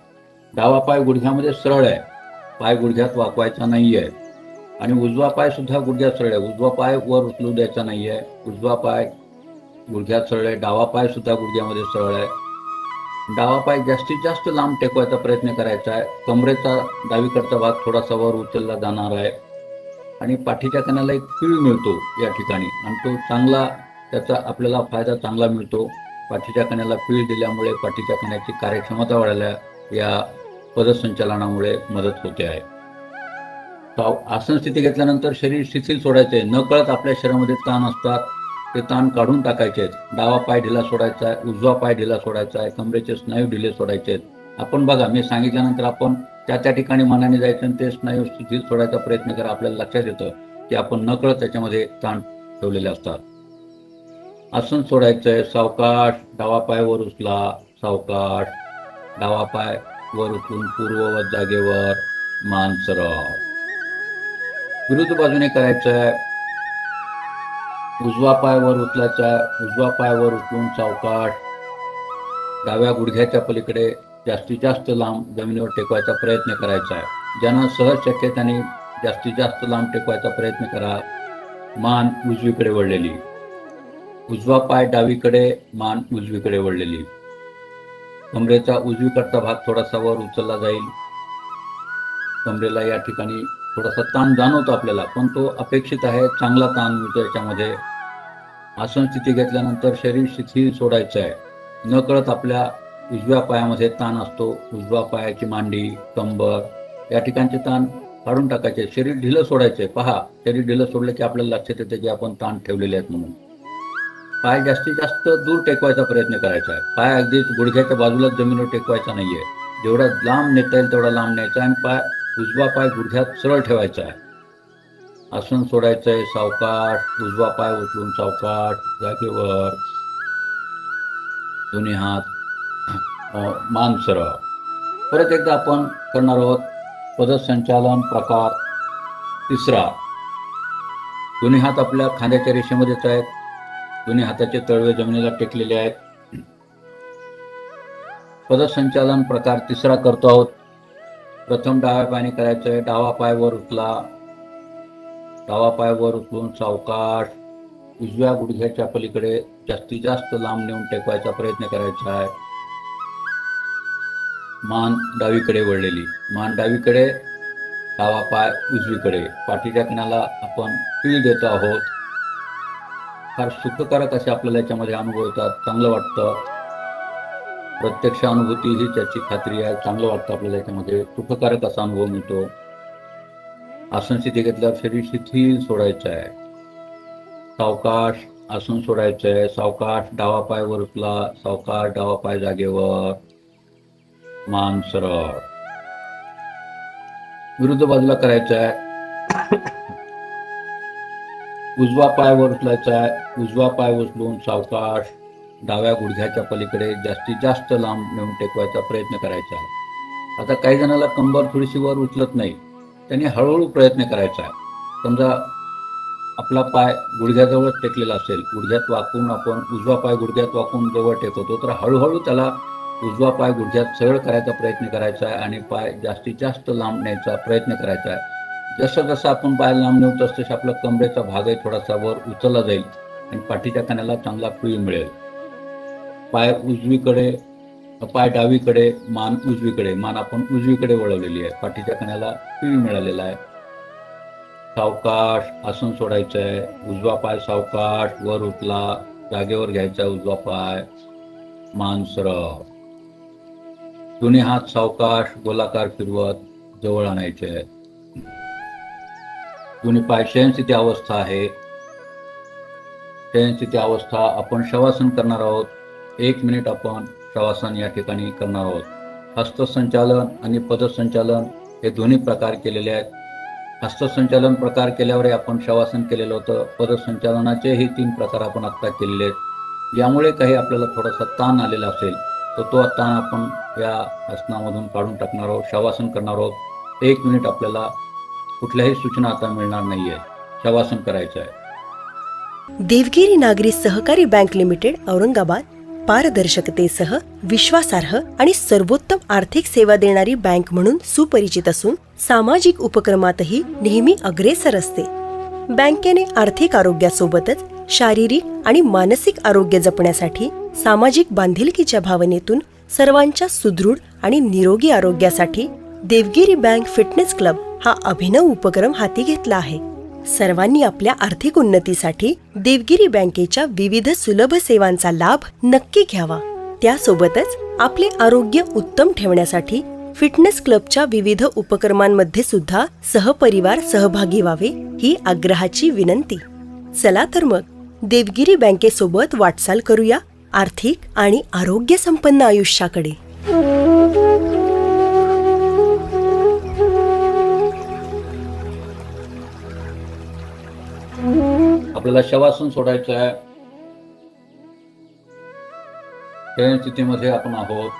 डावा पाय गुडघ्यामध्ये सरळ आहे, पाय गुडघ्यात वाकवायचा नाही आहे आणि उजवा पाय सुद्धा गुडघ्यात सरळ आहे. उजवा पाय वर उचलू द्यायचा नाही आहे. उजवा पाय गुडघ्यात सरळ आहे, डावा पाय सुद्धा गुडघ्यामध्ये सरळ आहे. डावा पाय जास्तीत जास्त लांब टेकवायचा प्रयत्न करायचा आहे. कमरेचा डावीकडचा भाग थोडासा वर उचलला जाणार आहे आणि पाठीच्या कण्याला एक पीळ मिळतो या ठिकाणी आणि तो चांगला त्याचा आपल्याला फायदा चांगला मिळतो. पाठीच्या कण्याला पीळ दिल्यामुळे पाठीच्या कण्याची कार्यक्षमता वाढायला या पदसंचलनामुळे मदत होते आहे. आसन स्थिती घेतल्यानंतर शरीर शिथिल सोडायचे. न कळत आपल्या शरीरामध्ये ताण असतात, ते ताण काढून टाकायचे आहेत. डावा पाय ढिला सोडायचा आहे, उजवा पाय ढिला सोडायचा आहे, कमरेचे स्नायू ढिले सोडायचे आहेत. आपण बघा, मी सांगितल्यानंतर आपण त्या ठिकाणी मनाने जायचं आणि ते स्नायू शिथिल सोडायचा प्रयत्न करा. आपल्याला लक्षात येतं की आपण न कळत त्याच्यामध्ये ताण ठेवलेले असतात. आसन सोडायचं आहे. सावकाश डावा पाय वर उचला, सावकाश डावा पाय वर उचलून पूर्ववत जागेवर मान सरळ. विरुद्ध बाजूने करायचं आहे. उजवा पाय वर उचलायचा आहे. उजवा पाय वर उचलून सावकाश डाव्या गुडघ्याच्या पलीकडे जास्तीत जास्त लांब जमिनीवर टेकवायचा प्रयत्न करायचा आहे. ज्यांना सहज शक्य त्याने जास्तीत जास्त लांब टेकवायचा प्रयत्न करा. मान उजवीकडे वळलेली, उजवा पाय डावीकडे, मान उजवीकडे वळलेली. कमरेचा उजवीकडचा भाग थोडासा वर उचलला जाईल. कमरेला या ठिकाणी थोडासा ताण जाणवतो आपल्याला, पण तो अपेक्षित आहे. चांगला ताण मिळतो याच्यामध्ये. आसन स्थिती घेतल्यानंतर शरीर शिथिल सोडायचं आहे. नकळत आपल्या उजव्या पायामध्ये ताण असतो. उजव्या पायाची मांडी, कंबर या ठिकाणचे ताण काढून टाकायचे. शरीर ढिलं सोडायचे. पहा, शरीर ढिलं सोडलं की आपल्याला लक्षात येते की आपण ताण ठेवलेले आहेत म्हणून. पाय जास्तीत जास्त दूर टेकवायचा प्रयत्न करायचा आहे. पाय अगदीच गुडघ्याच्या बाजूला जमिनीवर टेकवायचा नाहीये. जेवढा लांब नेता येईल तेवढा लांब न्यायचा आणि उजवा पाय गुडघ्यात सरळ ठेवायचा आहे. आसन सोडायचंय सावकाश. उजवा पाय उचलून सावकाश जागेवर. दोन्ही हात मान सरळ. परत एकदा आपण करणार आहोत पदसंचालन प्रकार तिसरा. दोन्ही हात आपल्या खांद्याच्या रेषेमध्येच आहेत. दोन्ही हाताचे तळवे जमिनीला टेकलेले आहेत. पदसंचालन प्रकार तिसरा करतो आहोत. प्रथम डाव्या पायाने करायचं आहे. डावा पाय वर उचला. डावा पाय वर उचलून सावकाश उजव्या गुडघ्याच्या पलीकडे जास्तीत जास्त लांब नेऊन टेकवायचा प्रयत्न करायचा आहे. मान डावीकडे वळलेली. मान डावीकडे, डावा पाय उजवीकडे. पाठीच्या कण्याला आपण पीळ देतो आहोत. फार सुखकारक असे आपल्याला याच्यामध्ये अनुभव येतात. चांगलं वाटतं. प्रत्यक्ष अनुभूती ही त्याची खात्री आहे. चांगलं वाटतं आपल्याला याच्यामध्ये. सुखकारक असा अनुभव मिळतो. आसन स्थिती घेतल्यावर शरीर शिथिल सोडायचं आहे. सावकाश आसन सोडायचं आहे. सावकाश डावा पाय वर उचला. सावकाश डावा पाय जागेवर. मान सरळ. विरुद्ध बाजूला करायचं आहे. उजवा पाय वर उचलायचा आहे. उजवा पाय उचलून सावकाश डाव्या गुडघ्याच्या पलीकडे जास्तीत जास्त लांब नेऊन टेकवायचा प्रयत्न करायचा आहे. आता काही जणांना कंबर थोडीशी वर उचलत नाही. त्यांनी हळूहळू प्रयत्न करायचा आहे. समजा आपला पाय गुडघ्याजवळ टेकलेला असेल, गुडघ्यात वाकून आपण उजवा पाय गुडघ्यात वाकून जवळ टेकवतो, तर हळूहळू त्याला उजवा पाय गुडघ्यात सरळ करायचा प्रयत्न करायचा आहे आणि पाय जास्तीत जास्त लांब न्यायचा प्रयत्न करायचा आहे. जसं जसं आपण पाय लांब नेऊ तसं आपला कमरेचा भागही थोडासा वर उचलला जाईल आणि पाठीच्या कण्याला चांगला पीळ मिळेल. पाय उजवीकडे, पाय डावीकडे, मान उजवीकडे. मान आपण उजवीकडे वळवलेली आहे. पाठीच्या कण्याला पीळ मिळालेला आहे. सावकाश आसन सोडायचं आहे. उजवा पाय सावकाश वर उचला. जागेवर घ्यायचा उजवा पाय. मान सरळ. दोन्ही हात सावकाश गोलाकार फिरवत जवळ आणायचे आहेत. दोन्ही पाय शयनस्थिती अवस्था आहे. शयनस्थिती अवस्था आपण शवासन करणार आहोत. 1 मिनिट आपण शवासन या ठिकाणी करणार आहोत. हस्तसंचालन आणि पदसंचालन हे दोन्ही प्रकार केलेले आहेत. हस्तसंचालन प्रकार केल्यावर आपण शवासन केलेलं होतं. पदसंचालनाचे हे 3 प्रकार आपण आत्ता केलेले आहेत. यामुळे काही आपल्याला थोडासा ताण आलेला असेल तर तो ताण आपण या आसनामधून काढून टाकणार आहोत. शवासन करणार आहोत. 1 मिनिट आपल्याला कुठल्याही सूचना आता मिळणार नाहीये. शवासन करायचं आहे. देवगिरी नागरी सहकारी बँक लिमिटेड औरंगाबाद पारदर्शकतेसह विश्वासार्ह आणि सर्वोत्तम आर्थिक सेवा देणारी बँक म्हणून सुपरिचित असून सामाजिक उपक्रमातही नेहमी अग्रेसर असते. बँकेने आर्थिक आरोग्यासोबतच शारीरिक आणि मानसिक आरोग्य जपण्यासाठी सामाजिक बांधिलकीच्या भावनेतून सर्वांच्या सुदृढ आणि निरोगी आरोग्यासाठी देवगिरी बँक फिटनेस क्लब हा अभिनव उपक्रम हाती घेतला आहे. सर्वांनी आपल्या आर्थिक उन्नतीसाठी देवगिरी बँकेच्या विविध सुलभ सेवांचा लाभ नक्की घ्यावा. त्यासोबतच आपले आरोग्य उत्तम ठेवण्यासाठी फिटनेस क्लबच्या विविध उपक्रमांमध्ये सुद्धा सहपरिवार सहभागी व्हावे ही आग्रहाची विनंती. चला तर मग देवगिरी बँकेसोबत वाटचाल करूया आर्थिक आणि आरोग्य संपन्न आयुष्याकडे. आपल्याला शवासन सोडायचं आहे. शयन स्थितीमध्ये आपण आहोत.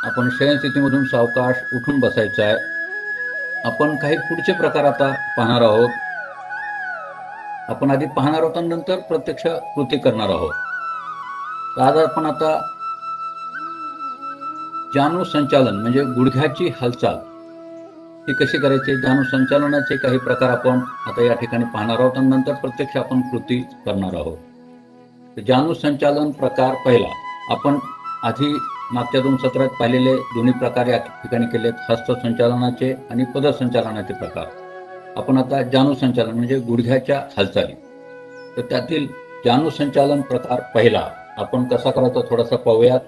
आपण शयन स्थितीमधून सावकाश उठून बसायचं आहे. आपण काही पुढचे प्रकार आता पाहणार आहोत. आपण आधी पाहणार आहोत आणि नंतर प्रत्यक्ष कृती करणार आहोत. तर आज आपण आता जाणू संचालन म्हणजे गुडघ्याची हालचाल ही कशी करायची, जाणू संचालनाचे काही प्रकार आपण आता या ठिकाणी पाहणार आहोत आणि नंतर प्रत्यक्ष आपण कृती करणार आहोत. तर जाणू संचालन प्रकार पहिला. आपण आधी मागच्या 2 सत्रात पाहिलेले दोन्ही प्रकार या ठिकाणी केलेत, हस्तसंचालनाचे आणि पदसंचालनाचे प्रकार. आपण आता जाणू संचालन म्हणजे गुडघ्याच्या हालचाली. तर त्यातील जाणू संचालन प्रकार पहिला. आपण कसा करायचा थोडासा पाहूयात.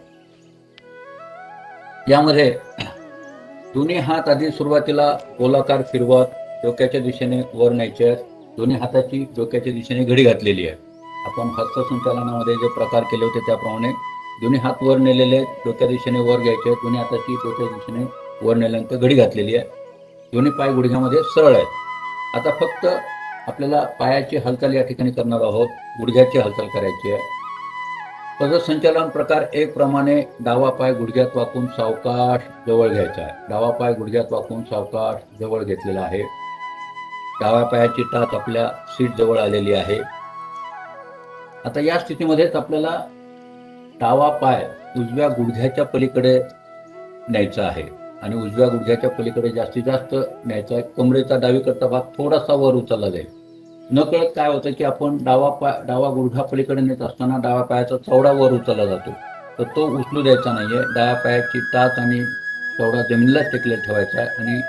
यामध्ये दोन्ही हात आधी सुरुवातीला गोलाकार फिरवत डोक्याच्या दिशेने वर न्यायचे आहेत. दोन्ही हाताची डोक्याच्या दिशेने घडी घातलेली आहे. आपण हस्तसंचालनामध्ये जे प्रकार केले होते त्याप्रमाणे दोन्ही हात वर नेलेले आहेत, डोक्या दिशेने वर घ्यायचे आहेत. दोन्ही हाताची डोक्या दिशेने वर नेल्यानंतर घडी घातलेली आहे. दोन्ही पाय गुडघ्यामध्ये सरळ आहेत. आता फक्त आपल्याला पायाची हालचाल या ठिकाणी करणार आहोत, गुडघ्याची हालचाल करायची आहे. पदसंचालन प्रकार 1 प्रमाणे डावा पाय गुडघ्यात वाकून सावकाश जवळ घ्यायचा आहे. डावा पाय गुडघ्यात वाकून सावकाश जवळ घेतलेला आहे. डाव्या पायाची टाच आपल्या सीट जवळ आलेली आहे. आता या स्थितीमध्येच आपल्याला डावा पाय उजव्या गुडघ्याच्या पलीकडे न्यायचा आहे आणि उजव्या गुडघ्याच्या पलीकडे जास्तीत जास्त न्यायचा आहे. कमरेचा डावीकडचा भाग थोडासा वर उचलला जाईल. नकळत काय होतं की आपण डावा गुडघा पलीकडे नेत असताना डाव्या पायाचा चवडा वर उचलला जातो, तर तो उचलू द्यायचा नाहीये. डाव्या पायाची टाच आणि चवडा जमिनीलाच टेकलेला ठेवायचा आहे आणि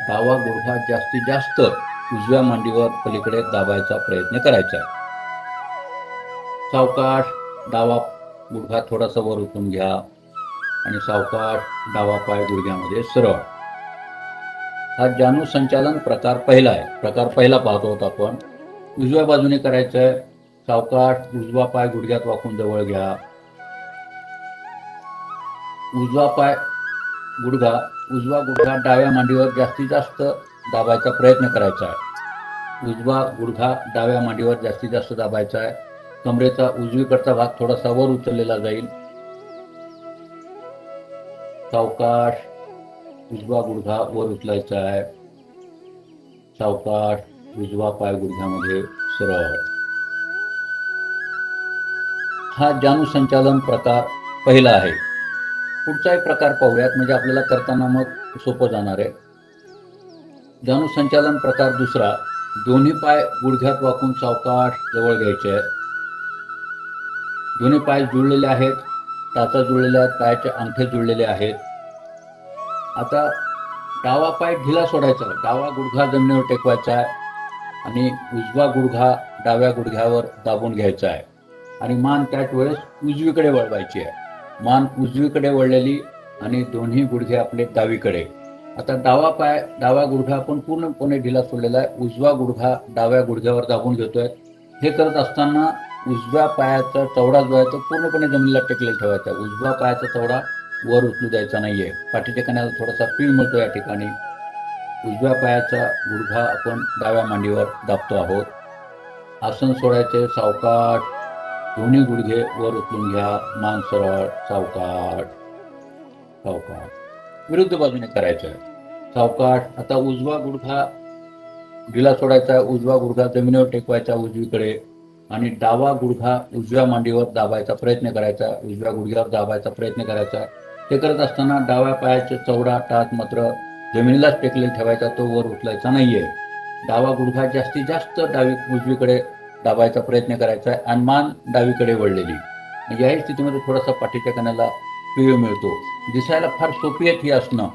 डावा गुडघा जास्तीत जास्त उजव्या मांडीवर पलीकडे दाबायचा प्रयत्न करायचा आहे. सावकाश डावा गुडघा थोडासा वर उचलून घ्या आणि सावकाश डावा पाय गुडघ्यामध्ये सरळ. हा जाणू संचालन प्रकार पहिला आहे. प्रकार पहिला पाहतो आहोत आपण. उजव्या बाजूने करायचं आहे. सावकाश उजवा पाय गुडघ्यात वाकून जवळ घ्या. उजवा गुडघा डाव्या मांडीवर जास्तीत जास्त दाबायचा प्रयत्न करायचा आहे. उजवा गुडघा डाव्या मांडीवर जास्तीत जास्त दाबायचा आहे. कमरेचा उजवीकडचा भाग थोडासा वर उचललेला जाईल. सावकाश उजवा गुडघा वर उचलायचा आहे. सावकाश उजवा पाय गुडघ्यामध्ये सरळ. हा जाणू संचालन प्रकार पहिला आहे. पुढचाही प्रकार पाहूयात, म्हणजे आपल्याला करताना मग सोपं जाणार आहे. जाणू संचालन प्रकार दुसरा. दोन्ही पाय गुडघ्यात वाकून सावकाश जवळ घ्यायचे आहेत. दोन्ही पाय जुळलेले आहेत, टाचा जुळलेल्या आहेत, पायाचे अंगठे जुळलेले आहेत. आता डावा पाय ढिला सोडायचा, डावा गुडघा जमिनीवर टेकवायचा आहे आणि उजवा गुडघा डाव्या गुडघ्यावर दाबून घ्यायचा आहे आणि मान त्याच वेळेस उजवीकडे वळवायची आहे. मान उजवीकडे वळलेली आणि दोन्ही गुडघे आपले डावीकडे. आता डावा गुडघा आपण पूर्णपणे ढिला सोडलेला आहे. उजवा गुडघा डाव्या गुडघ्यावर दाबून घेतोय. हे करत असताना उजव्या पायाचा चवडा जो आहे तो पूर्णपणे जमिनीला टेकलेला ठेवायचा. उजव्या पायाचा चवडा वर उचलू द्यायचा नाहीये. पाठीच्या कण्याला थोडासा पीळ मिळतो या ठिकाणी. उजव्या पायाचा गुडघा आपण डाव्या मांडीवर दाबतो आहोत. आसन सोडायचे. सावकाश दोन्ही गुडघे वर उचलून घ्या. मान सरळ. सावकाश सावकाश. विरुद्ध बाजूने करायचं आहे. सावकाश. आता उजवा गुडघा ढिला सोडायचा आहे. उजवा गुडघा जमिनीवर टेकवायचा उजवीकडे आणि डावा गुडघा उजव्या मांडीवर दाबायचा प्रयत्न करायचा. उजव्या गुडघ्यावर दाबायचा प्रयत्न करायचा. हे करत असताना डाव्या पायाचे चवडा टाच मात्र जमिनीलाच टेकलेला ठेवायचा, तो वर उचलायचा नाहीये. डावा गुडघा जास्तीत जास्त उजवीकडे दाबायचा प्रयत्न करायचा आहे आणि मान डावीकडे वळलेली. याही स्थितीमध्ये थोडासा पाठीच्या कण्याला पीळ मिळतो. दिसायला फार सोपी आहेत ही आसनं,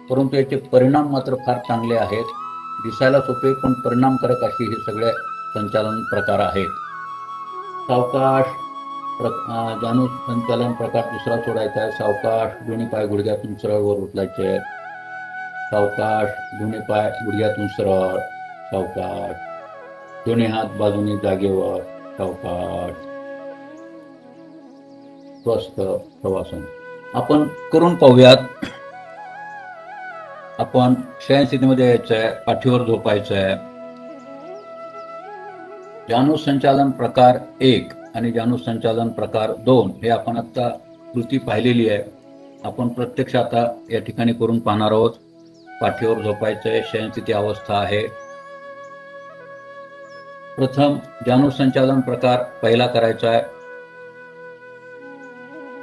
परंतु याचे परिणाम मात्र फार चांगले आहेत. दिसायला सोपे पण परिणामकारक अशी हे सगळे संचालन प्रकार आहेत. सावकाश जाणू संचालन प्रकार दुसरा सोडायचा आहे. सावकाश दोन्ही पाय गुडघ्यातून सरळ वर उचलायचे आहेत. सावकाश दोन्ही पाय गुडघ्यातून सरळ. सावकाश दोन्ही हात बाजूने जागेवर. सावकाश. स्वस्थ प्रवासन आपण करून पाहूयात. आपण शयन स्थितीमध्ये यायचं आहे. पाठीवर झोपायचं आहे. जाणू संचालन प्रकार 1 आणि जाणू संचालन प्रकार 2 हे आपण आता कृती पाहिलेली आहे. आपण प्रत्यक्ष आता या ठिकाणी करून पाहणार आहोत. पाठीवर झोपायचं आहे. शयनस्थिती अवस्था आहे. प्रथम जाणू संचालन प्रकार पहिला करायचा आहे.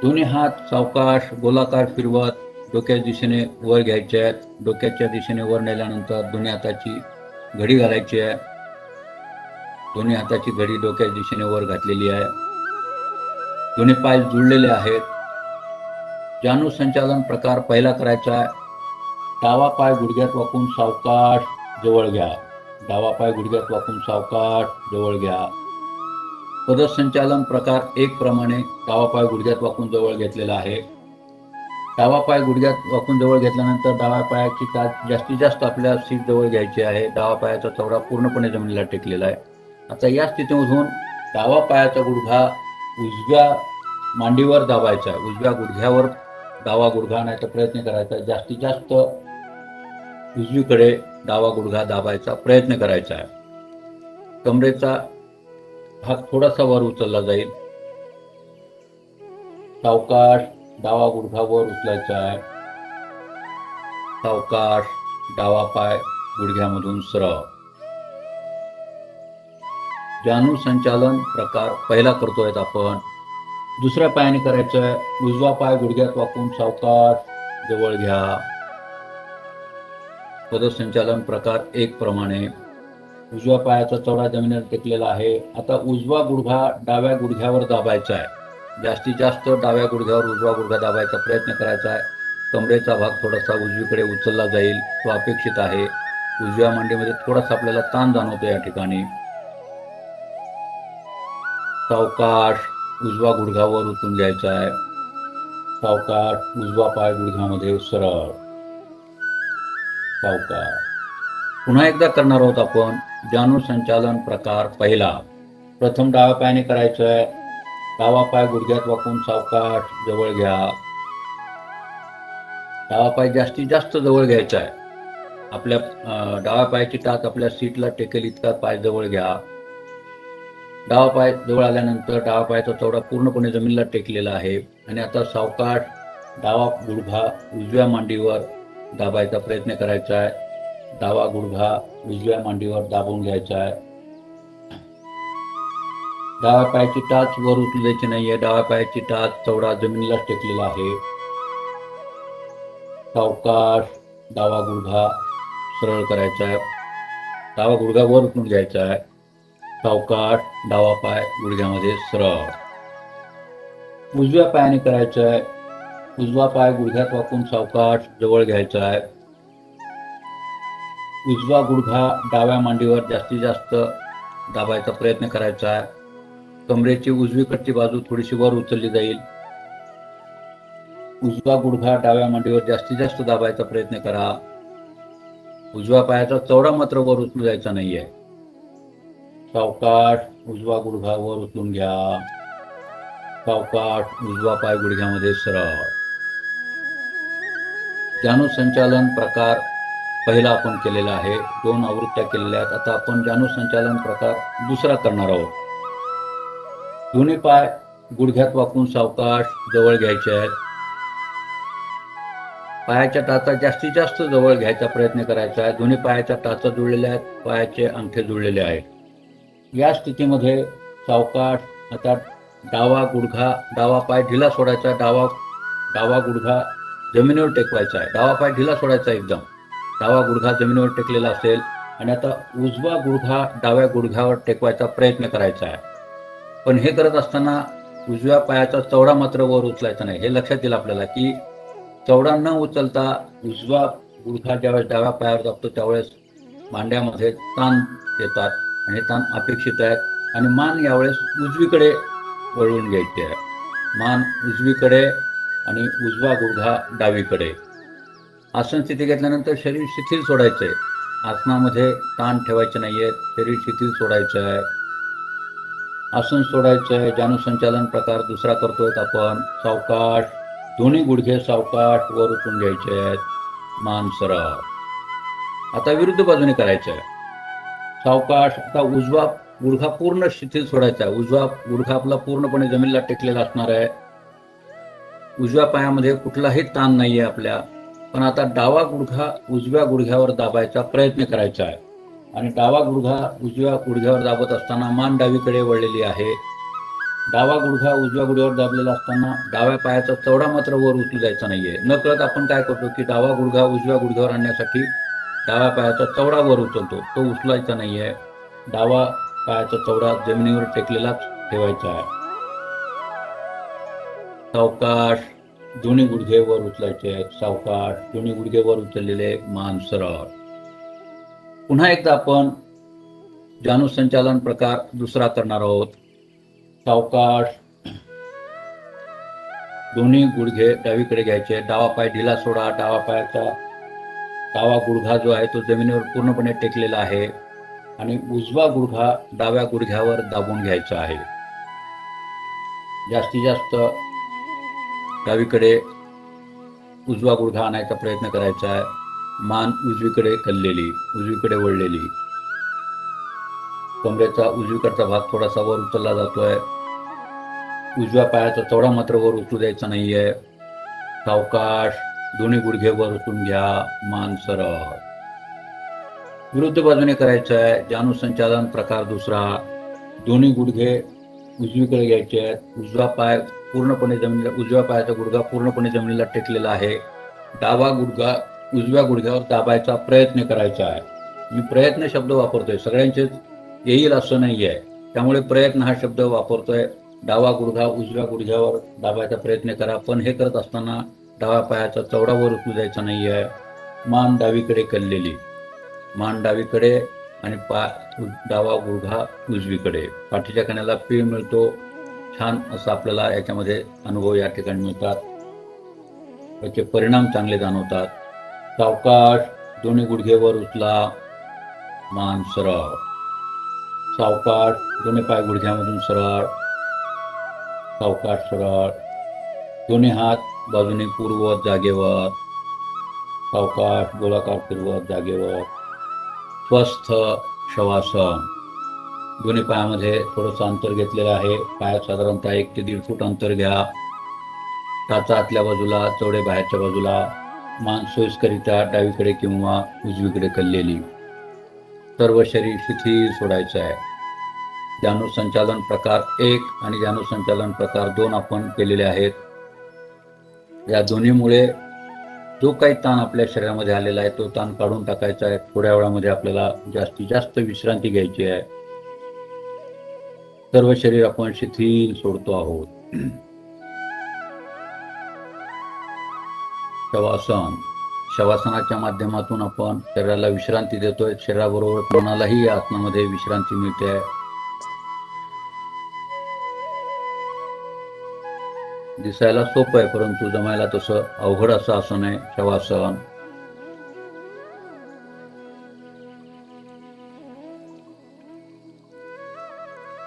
दोन्ही हात सावकाश गोलाकार फिरवत डोक्याच्या दिशेने वर घ्यायचे आहेत. डोक्याच्या दिशेने वर नेल्यानंतर दोन्ही हाताची घडी घालायची आहे. दोन्ही हाताची घडी डोक्याच्या दिशेने वर घातलेली आहे. दोन्ही पाय जुळलेले आहेत. जाणू संचालन प्रकार पहिला करायचा आहे. डावा पाय गुडघ्यात वाकून सावकाश जवळ घ्या. डावा पाय गुडघ्यात वाकून सावकाश जवळ घ्या. पदसंचालन प्रकार 1 प्रमाणे डावा पाय गुडघ्यात वाकून जवळ घेतलेला आहे. डावा पाय गुडघ्यात वाकून जवळ घेतल्यानंतर डाव्या पायाची टाच जास्तीत जास्त आपल्या सीट जवळ घ्यायची आहे. डावा पायाचा चवडा पूर्णपणे जमिनीला टेकलेला आहे. आता या स्थितीमधून डावा पायाचा गुडघा उजव्या मांडीवर दाबायचा आहे. उजव्या गुडघ्यावर डावा गुडघा आणायचा प्रयत्न करायचा. जास्तीत जास्त उजवीकडे डावा गुडघा दाबायचा प्रयत्न करायचा आहे. कमरेचा भाग थोडासा वर उचलला जाईल. सावकाश डावा गुडघा वर उचलायचा आहे. सावकाश डावा पाय गुडघ्यामधून सरळ. जानू संचालन प्रकार पहिला करतोय आपण. दुसऱ्या पायाने करायचं आहे. उजवा पाय गुडघ्यात वाकून सावकाश जवळ घ्या. पदसंचालन प्रकार 1 प्रमाणे उजव्या पायाचा चवडा जमिनीवर टेकलेला आहे. आता उजवा गुडघा डाव्या गुडघ्यावर दाबायचा आहे. जास्तीत जास्त डाव्या गुडघ्यावर उजवा गुडघा दाबायचा प्रयत्न करायचा आहे. कमरेचा भाग थोडासा उजवीकडे उचलला जाईल, तो अपेक्षित आहे. उजव्या मांडीमध्ये थोडासा आपल्याला ताण जाणवतो या ठिकाणी. सावकाश उजवा गुडघा वर उचलून घ्यायचा आहे. सावकाश उजवा पाय गुडघ्यामध्ये सरळ. सावकाश. पुन्हा एकदा करणार आहोत आपण जानू संचालन प्रकार पहिला. प्रथम डाव्या पायाने करायचं आहे. डावा पाय गुडघ्यात वाकून सावकाश जवळ घ्या. डावा पाय जास्तीत जास्त जवळ घ्यायचा आहे. आपल्या डाव्या पायाची टाच आपल्या सीटला टेकेल इतका पाय जवळ घ्या. डावा पाय जवळ आल्यानंतर डावा पायाचा चवडा पूर्णपणे जमिनीला टेकलेला आहे. आणि आता सावकाश डावा गुडघा उजव्या मांडीवर दाबायचा प्रयत्न करायचा आहे. डावा गुडघा उजव्या मांडीवर दाबून घ्यायचा आहे. डाव्या पायाची टाच वर उचलायची नाहीये. डाव्या पायाची टाच चवडा जमिनीला टेकलेला आहे. सावकाश डावा गुडघा सरळ करायचा आहे. डावा गुडघा वर उचलून घ्यायचा आहे. सावकाश डावा पाय गुडघ्यामध्ये सरळ. उजव्या पायाने करायचं आहे. उजवा पाय गुडघ्यात वाकून सावकाश जवळ घ्यायचा आहे. उजवा गुडघा डाव्या मांडीवर जास्तीत जास्त दाबायचा प्रयत्न करायचा आहे. कमरेची उजवीकडची बाजू थोडीशी वर उचलली जाईल. उजवा गुडघा डाव्या मांडीवर जास्तीत जास्त दाबायचा प्रयत्न करा. उजव्या पायाचा चवडा मात्र वर उचलू जायचा नाहीये. सावकाश उजवा गुडघा वर उचलून घ्या. सावकाश उजवा पाय गुडघ्यामध्ये सरळ. जानू संचालन प्रकार पहिला आपण केलेला आहे. 2 आवृत्त्या केलेल्या आहेत. आता आपण जानू संचालन प्रकार दुसरा करणार आहोत. दोन्ही पाय गुडघ्यात वाकून सावकाश जवळ घ्यायचे आहेत. पायाच्या टाचा जास्तीत जास्त जवळ घ्यायचा प्रयत्न करायचा आहे. दोन्ही पायाच्या टाचा जुळलेल्या आहेत. पायाचे अंगठे जुळलेले आहेत. या स्थितीमध्ये सावकाश आता डावा पाय ढिला सोडायचा. डावा गुडघा जमिनीवर टेकवायचा आहे. डावा पाय ढिला सोडायचा एकदम. डावा गुडघा जमिनीवर टेकलेला असेल आणि आता उजवा गुडघा डाव्या गुडघ्यावर टेकवायचा प्रयत्न करायचा आहे. पण हे करत असताना उजव्या पायाचा चवडा मात्र वर उचलायचा नाही. हे लक्षात येईल आपल्याला की चवडा न उचलता उजवा गुडघा ज्यावेळेस डाव्या पायावर दाबतो त्यावेळेस मांड्यामध्ये ताण येतात आणि ताण अपेक्षित आहेत. आणि मान यावेळेस उजवीकडे वळवून घ्यायची आहे. मान उजवीकडे आणि उजवा गुडघा डावीकडे. आसन स्थिती घेतल्यानंतर शरीर शिथिल सोडायचं आहे. आसनामध्ये ताण ठेवायचे नाहीये. शरीर शिथिल सोडायचं आहे. आसन सोडायचं आहे. जानू संचालन प्रकार दुसरा करतोय आपण. सावकाश दोन्ही गुडघे सावकाश वर उचलून घ्यायचे आहेत. मान सरळ. आता विरुद्ध बाजूने करायचं आहे. सावकाश आता उजवा गुडघा पूर्ण शिथिल सोडायचा आहे. उजवा गुडघा आपला पूर्णपणे जमिनीला टेकलेला असणार आहे. उजव्या पायामध्ये कुठलाही ताण नाहीये आपल्या. पण आता डावा गुडघा उजव्या गुडघ्यावर दाबायचा प्रयत्न करायचा आहे. आणि डावा गुडघा उजव्या गुडघ्यावर दाबत असताना मान डावीकडे वळलेली आहे. डावा गुडघा उजव्या गुडघ्यावर दाबलेला असताना डाव्या पायाचा चवडा मात्र वर उचलू जायचा नाहीये. नकळत आपण काय करतो की डावा गुडघा उजव्या गुडघ्यावर आणण्यासाठी डाव्या पायाचा चवडा वर उचलतो. तो उचलायचा नाहीये. डावा पायाचा चवडा जमिनीवर टेकलेलाच ठेवायचा आहे. सावकाश दोन्ही गुडघे वर उचलायचे आहेत. सावकाश दोन्ही गुडघे वर उचललेले. मान सरळ. पुन्हा एकदा आपण जानू संचालन प्रकार दुसरा करणार आहोत. सावकाश दोन्ही गुडघे डावीकडे घ्यायचे. डावा पाय ढिला सोडा. डावा गुडघा जो आहे तो जमिनीवर पूर्णपणे टेकलेला आहे आणि उजवा गुडघा डाव्या गुडघ्यावर दाबून घ्यायचा आहे. जास्तीत जास्त डावीकडे उजवा गुडघा आणायचा प्रयत्न करायचा आहे. मान उजवीकडे कललेली, उजवीकडे वळलेली. कमरेचा उजवीकडचा भाग थोडासा वर उचलला जातोय. उजव्या पायाचा चवडा मात्र वर उचलू द्यायचा नाहीये. सावकाश दोन्ही गुडघे वर उचलून घ्या. मान सरळ. विरुद्ध बाजूने करायचं आहे. जानुसंचालन प्रकार दुसरा. दोन्ही गुडघे उजवीकडे घ्यायचे आहेत. उजवा पायाचा गुडघा पूर्णपणे जमिनीला टेकलेला आहे. डावा गुडघा उजव्या गुडघ्यावर दाबायचा प्रयत्न करायचा आहे. मी प्रयत्न शब्द वापरतोय, सगळ्यांचेच येईल असं नाही आहे, त्यामुळे प्रयत्न हा शब्द वापरतोय. डावा गुडघा उजव्या गुडघ्यावर दाबायचा प्रयत्न करा, पण हे करत असताना डाव्या पायाचा चवडा वर उचलू द्यायचा नाही आहे. मान डावीकडे कललेली, मान डावीकडे आणि डावा गुडघा उजवीकडे. पाठीच्या कण्याला पीळ मिळतो. छान असं आपल्याला याच्यामध्ये अनुभव या ठिकाणी मिळतात. याचे परिणाम चांगले जाणवतात. सावकाश दोन्ही गुडघे वर उचला. मान सरळ. सावकाश दोन्ही पाय गुडघ्यामधून सरळ. सावकाश सरळ. दोन्ही हात बाजूने पूर्ववत जागेवर. सावकाश गोलाकार फिरवत जागेवर. स्वस्थ शवासन. दोन्ही पायामध्ये थोडंसं अंतर घेतलेलं आहे. पायात साधारणतः 1 ते 1.5 फूट अंतर घ्या. टाचा आतल्या बाजूला, चवडे बाहेरच्या बाजूला. मान सोयीस्करित्या डावीकडे किंवा उजवीकडे कललेली. सर्व शरीर शिथिल सोडायचं आहे. जानुसंचालन प्रकार 1 आणि जानुसंचालन प्रकार 2 आपण केलेले आहेत. या दोन्हीमुळे जो काही ताण आपल्या शरीरामध्ये आलेला आहे तो ताण काढून टाकायचा आहे. थोड्या वेळामध्ये आपल्याला जास्तीत जास्त विश्रांती घ्यायची आहे. सर्व शरीर आपण शिथिल सोडतो आहोत. शवासन. शवासनाच्या माध्यमातून आपण शरीराला विश्रांती देतोय. शरीराबरोबर मनालाही या आसनामध्ये विश्रांती मिळते आहे. दिसायला सोपं आहे, परंतु जमायला तसं अवघड असं आसन आहे शवासन.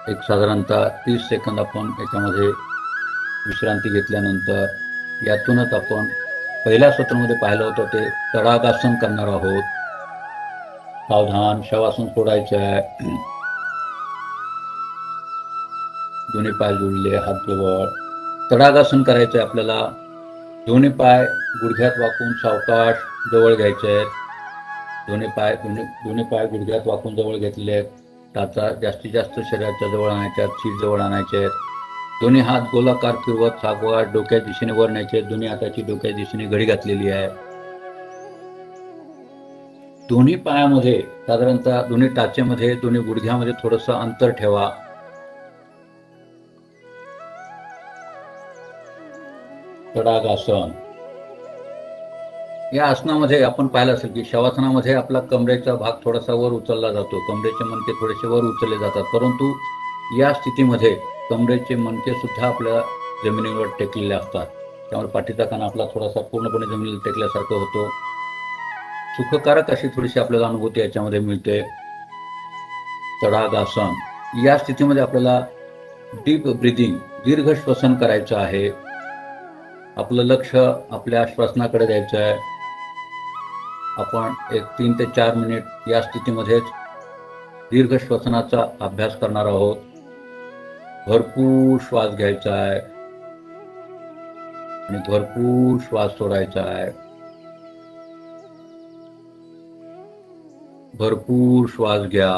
एक साधारणतः 30 सेकंद आपण याच्यामध्ये विश्रांती घेतल्यानंतर यातूनच आपण पहिल्या सत्रामध्ये पाहिलं होतं ते तडागासन करणार आहोत. सावधान. शवासन सोडायचं आहे. दोन्ही पाय जोडले, हात जवळ. तडागासन करायचं आहे आपल्याला. दोन्ही पाय गुडघ्यात वाकून सावकाश जवळ घ्यायचे आहेत. दोन्ही पाय गुडघ्यात वाकून जवळ घेतलेले आहेत. टाचा जास्तीत जास्त शरीराच्या जवळ आणायच्या आहेत. सीट जवळ आणायचे आहेत. दोन्ही हात गोलाकार फिरवत सावकाश डोक्या दिशेने वर न्यायचे. दोन्ही हाताची डोक्या दिशेने घडी घातलेली आहे. दोन्ही पायामध्ये साधारणतः दोन्ही टाचेमध्ये, दोन्ही गुडघ्यामध्ये थोडंसं अंतर ठेवा. तडागासन. या आसनामध्ये आपण पाहिलं असेल की शवासनामध्ये आपला कमरेचा भाग थोडासा वर उचलला जातो. कमरेचे मणके थोडेसे वर उचलले जातात, परंतु या स्थितीमध्ये कमरेचे मणके सुद्धा आपल्या जमिनीवर टेकलेले असतात. त्यामुळे पाठीचा कणा आपला थोडासा पूर्णपणे जमिनीला टेकल्यासारखं होतो. सुखकारक अशी थोडीशी आपल्याला अनुभूती याच्यामध्ये मिळते. तडागासन. या स्थितीमध्ये आपल्याला डीप ब्रीदिंग, दीर्घ श्वसन करायचं आहे. आपलं लक्ष आपल्या श्वसनाकडे द्यायचं आहे. आपण 3 ते 4 मिनिट या स्थितीमध्येच दीर्घ श्वसनाचा अभ्यास करणार आहोत. भरपूर श्वास घ्यायचा आहे आणि भरपूर श्वास सोडायचा आहे. भरपूर श्वास घ्या.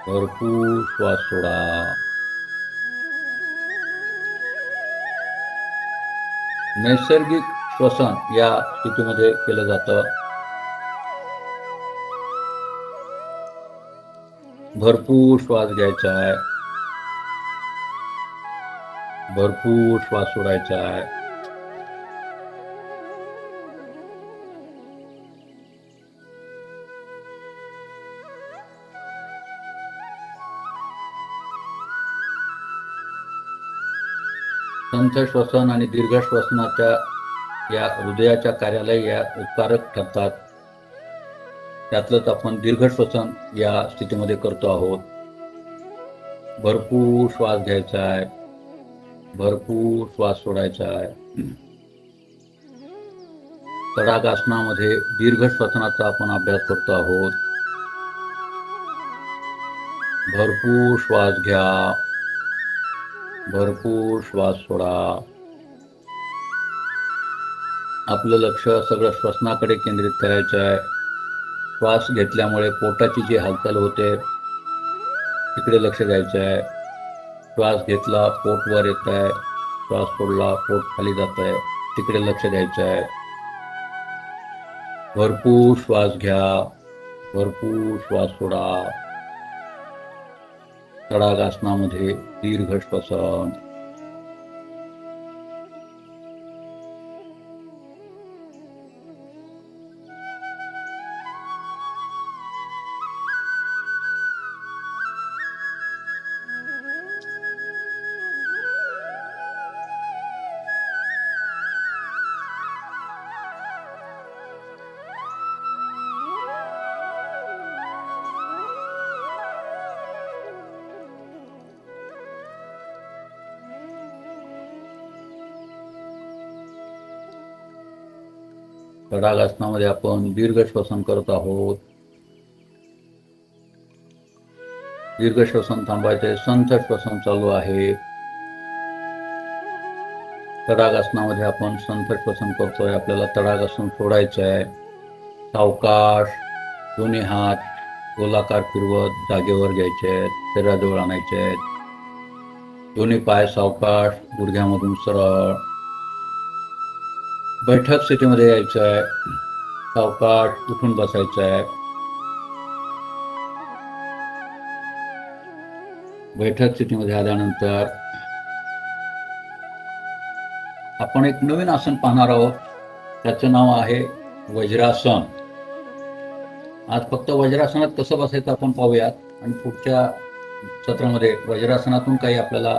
भरपूर श्वास सोडा. नैसर्गिक श्वसन या स्थितीमध्ये केलं जातं. भरपूर श्वास घ्यायचा आहे. भरपूर श्वास सोडायचा आहे. संथ श्वसन आणि दीर्घ श्वसनाच्या या हृदयाच्या कार्याला या उपकारक ठरतात. त्यातलंच आपण दीर्घ श्वसन या स्थितीमध्ये करतो आहोत. भरपूर श्वास घ्यायचा आहे, भरपूर श्वास सोडायचा आहे. तडागासनामध्ये दीर्घ श्वसनाचा आपण अभ्यास करतो आहोत. भरपूर श्वास घ्या, भरपूर श्वास सोडा. आपलं लक्ष सगळं श्वसनाकडे केंद्रित करायचं आहे. श्वास घेतल्यामुळे पोटाची जी हालचाल होते तिकडे लक्ष द्यायचं आहे. श्वास घेतला पोट वर येत आहे, श्वास सोडला पोट खाली जात आहे, तिकडे लक्ष द्यायचं आहे. भरपूर श्वास घ्या, भरपूर श्वास सोडा. तडागासनामध्ये दीर्घ श्वसन. तडागासनामध्ये आपण दीर्घ श्वसन करत आहोत. दीर्घ श्वसन थांबायचे, संथ श्वसन चालू आहे. तडागासनामध्ये आपण संथ श्वसन करतोय. आपल्याला तडागासन सोडायचं आहे. सावकाश दोन्ही हात गोलाकार फिरवत जागेवर घ्यायचे आहेत, शरीराजवळ आणायचे आहेत. दोन्ही पाय सावकाश गुडघ्यामधून सरळ. बैठक स्थितीमध्ये यायचं आहे. सावकाश उठून बसायचं आहे. बैठक स्थितीमध्ये आल्यानंतर आपण एक नवीन आसन पाहणार आहोत. त्याचं नाव आहे वज्रासन. आज फक्त वज्रासनात कसं बसायचं आपण पाहूयात आणि पुढच्या सत्रामध्ये वज्रासनातून काही आपल्याला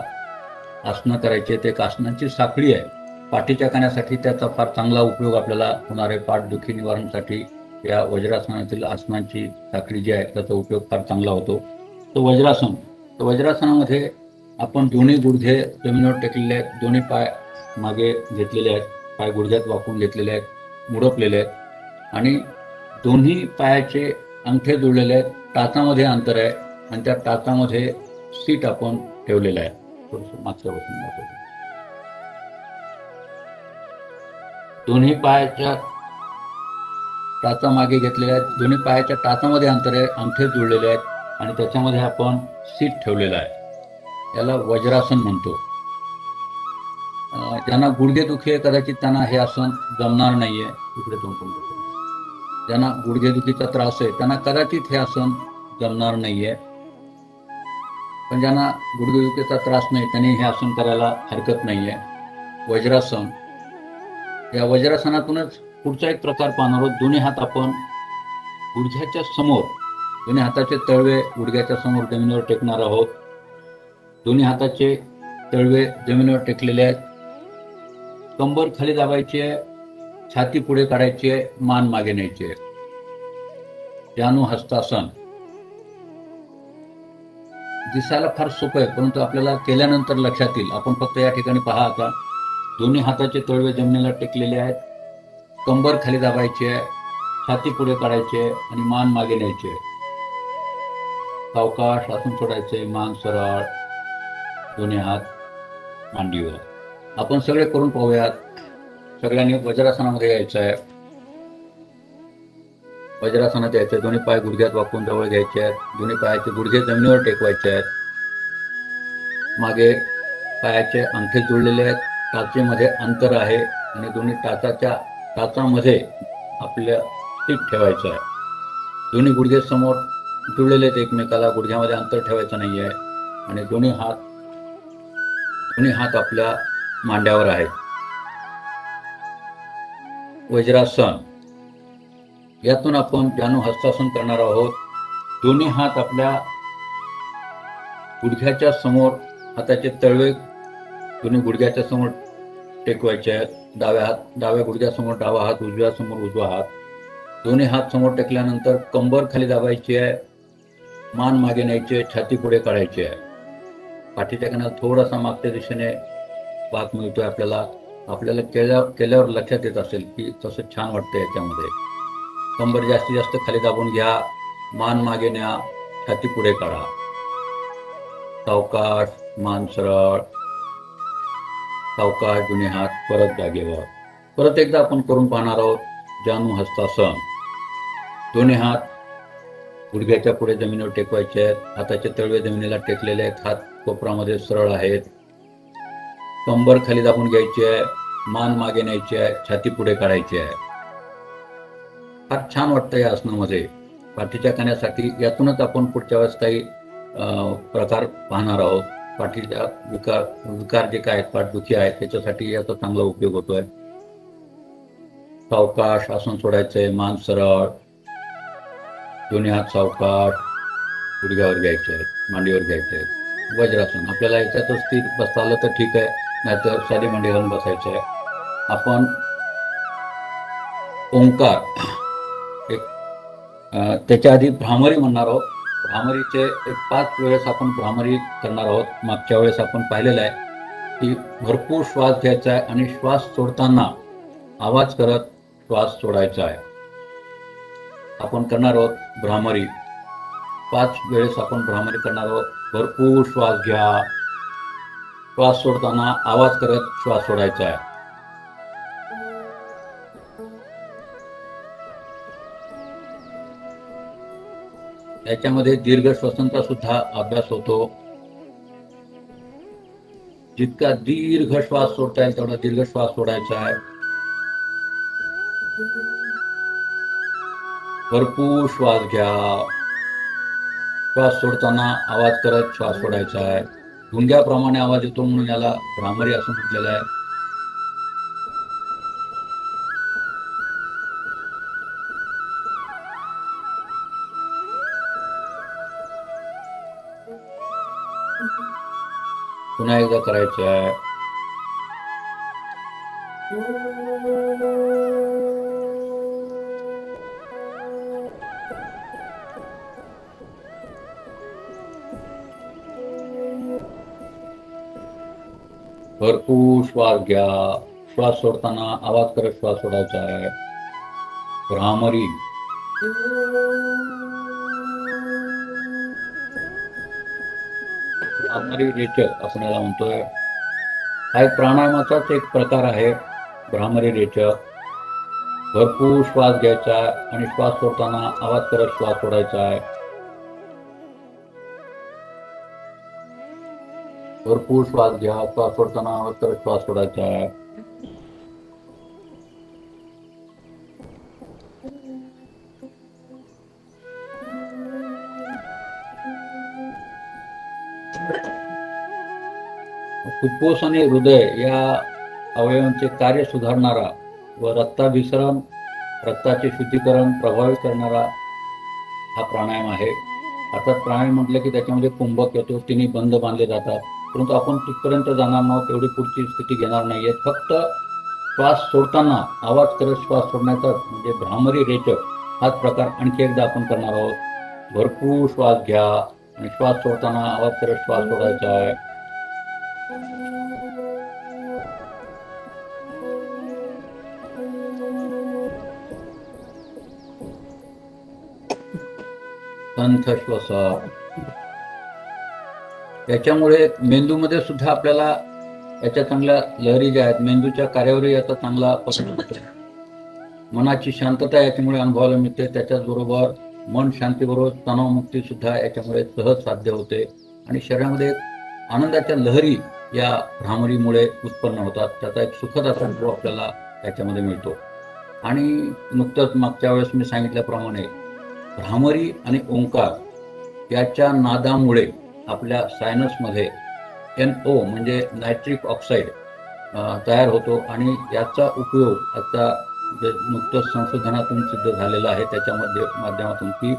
आसनं करायचे. ते एक आसनांची साखळी आहे. पाठीच्या कानासाठी त्याचा फार चांगला उपयोग आपल्याला होणार आहे. पाठदुखी निवारणासाठी या वज्रासनातील आसनांची साखळी जी आहे त्याचा उपयोग फार चांगला होतो. तो वज्रासन. तर वज्रासनामध्ये आपण दोन्ही गुडघे जमिनीवर टेकलेले आहेत, दोन्ही पाय मागे घेतलेले आहेत, पाय गुडघ्यात वाकून घेतलेले आहेत, मुडपलेले आहेत आणि दोन्ही पायाचे अंगठे जुळलेले आहेत. टाचामध्ये अंतर आहे आणि त्या टाचामध्ये सीट आपण ठेवलेलं आहे. थोडंसं मागच्या बसून दाखवतो. दोन्ही पायाच्या टाचा मागे घेतलेल्या आहेत, दोन्ही पायाच्या टाचामध्ये अंतर आहे, अंगठे जुळलेले आहेत आणि त्याच्यामध्ये आपण सीट ठेवलेलं आहे. याला वज्रासन म्हणतो. ज्यांना गुडघेदुखी आहे कदाचित त्यांना हे आसन जमणार नाहीये. इकडे ज्यांना गुडघेदुखीचा त्रास आहे त्यांना कदाचित हे आसन जमणार नाहीये. पण ज्यांना गुडघेदुखीचा त्रास नाही त्यांनी हे आसन करायला हरकत नाहीये. वज्रासन. या वज्रासनातूनच पुढचा एक प्रकार पाहणार आहोत. दोन्ही हात आपण गुडघ्याच्या समोर, दोन्ही हाताचे तळवे गुडघ्याच्या समोर जमिनीवर टेकणार आहोत. दोन्ही हाताचे तळवे जमिनीवर टेकलेले आहेत. कंबर खाली दाबायची आहे, छाती पुढे काढायची आहे, मान मागे न्यायची आहे. जानु हस्तासन. दिसायला फार सोपं आहे परंतु आपल्याला केल्यानंतर लक्षात येईल. आपण फक्त या ठिकाणी पहा आता. दोन्ही हाताचे तळवे जमिनीला टेकलेले आहेत. कंबर खाली दाबायची आहे, छाती पुढे काढायची आहे आणि मान मागे न्यायची आहे. सावकाश आसन सोडायचे, मान सरळ, दोन्ही हात मांडीवर. आपण सगळे करून पाहूयात. सगळ्यांनी वज्रासनामध्ये यायचं आहे. वज्रासनात यायचं. दोन्ही पाय गुडघ्यात वाकून जवळ घ्यायचे आहेत. दोन्ही पायाचे गुडघे जमिनीवर टेकवायचे आहेत. मागे पायाचे अंगठे जुळलेले आहेत. टाचेमध्ये अंतर आहे आणि दोन्ही टाचामध्ये आपल्या सीट ठेवायचं आहे. दोन्ही गुडघे समोर जुळलेले आहेत एकमेकाला. गुडघ्यामध्ये अंतर ठेवायचं नाही आहे आणि दोन्ही हात आपल्या मांड्यावर आहेत. वज्रासन. यातून आपण जानु हस्तासन करणार आहोत. दोन्ही हात आपल्या गुडघ्याच्या समोर, हाताचे तळवे दोन्ही गुडघ्याच्या समोर टेकवायचे आहेत. डाव्या गुडघ्यासमोर डावा हात, उजव्या समोर उजवा हात. दोन्ही हात समोर टेकल्यानंतर कंबर खाली दाबायची आहे, मान मागे न्यायची, छाती पुढे काढायची आहे. पाठीच्या कण्याला थोडासा मागच्या दिशेने भाग मिळतोय आपल्याला केल्यावर लक्षात येत असेल की तसं छान वाटतं. याच्यामध्ये कंबर जास्तीत जास्त खाली दाबून घ्या, मान मागे न्या, छाती पुढे काढा. सावकाश, मान सरळ, सावकाश, दोन्ही हात परत जागेवर. परत एकदा आपण करून पाहणार आहोत जानू हस्तासन. दोन्ही हात गुडघ्याच्या पुढे जमिनीवर टेकवायचे आहेत. हाताचे तळवे जमिनीला टेकलेले आहेत, हात कोपरामध्ये सरळ आहेत. कंबर खाली दाबून घ्यायची आहे, मान मागे न्यायची आहे, छाती पुढे काढायची आहे. फार छान वाटतं या आसनामध्ये पाठीच्या कण्यासाठी. यातूनच आपण पुढच्या वेळेस काही प्रकार पाहणार आहोत. पाठीच्या विकार जे काय आहेत, पाठदुखी आहेत, त्याच्यासाठी याचा चांगला उपयोग होतोय. सावकाश आसन सोडायचंय, मान सरळ, दोन्ही हात सावकाश गुडघ्यावर घ्यायचे आहेत, मांडीवर घ्यायचे आहेत. वज्रासन. आपल्याला याच्यातच स्थिर बसता आलं तर ठीक आहे, नाहीतर साधी मांडी घालून बसायचं आहे. आपण ओंकार त्याच्या आधी भ्रामरी म्हणणार आहोत. भ्रामरीचे 5 वेळेस आपण भ्रामरी करणार आहोत. मागच्या वेळेस आपण पाहिलेलं आहे की भरपूर श्वास घ्यायचा आहे आणि श्वास सोडताना आवाज करत श्वास सोडायचा आहे. आपण करणार आहोत भ्रामरी. 5 वेळेस आपण भ्रामरी करणार आहोत. भरपूर श्वास घ्या, श्वास सोडताना आवाज करत श्वास सोडायचा आहे. याच्यामध्ये दीर्घ श्वसनाचा सुद्धा अभ्यास होतो. जितका दीर्घ श्वास सोडता येईल तेवढा दीर्घ श्वास सोडायचा आहे. भरपूर श्वास घ्या, श्वास सोडताना आवाज करत श्वास सोडायचा आहे. गुंग्याप्रमाणे आवाज येतो म्हणून याला भ्रामरी असं म्हटलेलं आहे. पुन्हा एकदा करायचं आहे. भरपूर श्वास घ्या, श्वास सोडताना आवाज करत श्वास सोडायचा आहे. भ्रामरी. भ्रामरी रेचक आपण याला म्हणतोय. हा एक प्राणायामाचाच एक प्रकार आहे भ्रामरी रेचक. भरपूर श्वास घ्यायचा आणि श्वास सोडताना आवाज करत श्वास सोडायचा आहे. भरपूर श्वास घ्या, श्वास सोडताना आवाज करत श्वास सोडायचा आहे. फुफ्फुस आणि हृदय या अवयवांचे कार्य सुधारणारा व रक्ताभिसरण, रक्ताचे शुद्धीकरण प्रभावित करणारा हा प्राणायाम आहे. अर्थात प्राणायाम म्हटलं की त्याच्यामध्ये कुंभक येतो, तिन्ही बंद बांधले जातात. परंतु आपण तिथपर्यंत जाणार नाहोत, एवढी पुढची स्थिती घेणार नाहीये. फक्त श्वास सोडताना आवाज करत श्वास सोडण्याचा म्हणजे भ्रामरी रेचक हाच प्रकार आणखी एकदा आपण करणार आहोत. भरपूर श्वास घ्या आणि श्वास सोडताना आवाज करत श्वास सोडायचा आहे. संथ श्वास. याच्यामुळे मेंदूमध्ये सुद्धा आपल्याला याच्या चांगल्या लहरी ज्या आहेत, मेंदूच्या कार्यावरही याचा चांगला परिणाम होतो. मनाची शांतता याच्यामुळे अनुभवायला मिळते. त्याच्याचबरोबर मन शांतीबरोबर तणावमुक्ती सुद्धा याच्यामुळे सहज साध्य होते आणि शरीरामध्ये आनंदाच्या लहरी या भ्रामरीमुळे उत्पन्न होतात. त्याचा एक सुखद असा अनुभव आपल्याला याच्यामध्ये मिळतो. आणि नुकतंच मागच्या वेळेस मी सांगितल्याप्रमाणे भ्रामरी आणि ओंकार याच्या नादामुळे आपल्या सायनसमध्ये NO म्हणजे नायट्रिक ऑक्साईड तयार होतो आणि याचा उपयोग आता नुकतंच संशोधनातून सिद्ध झालेला आहे. त्याच्यामध्ये माध्यमातून की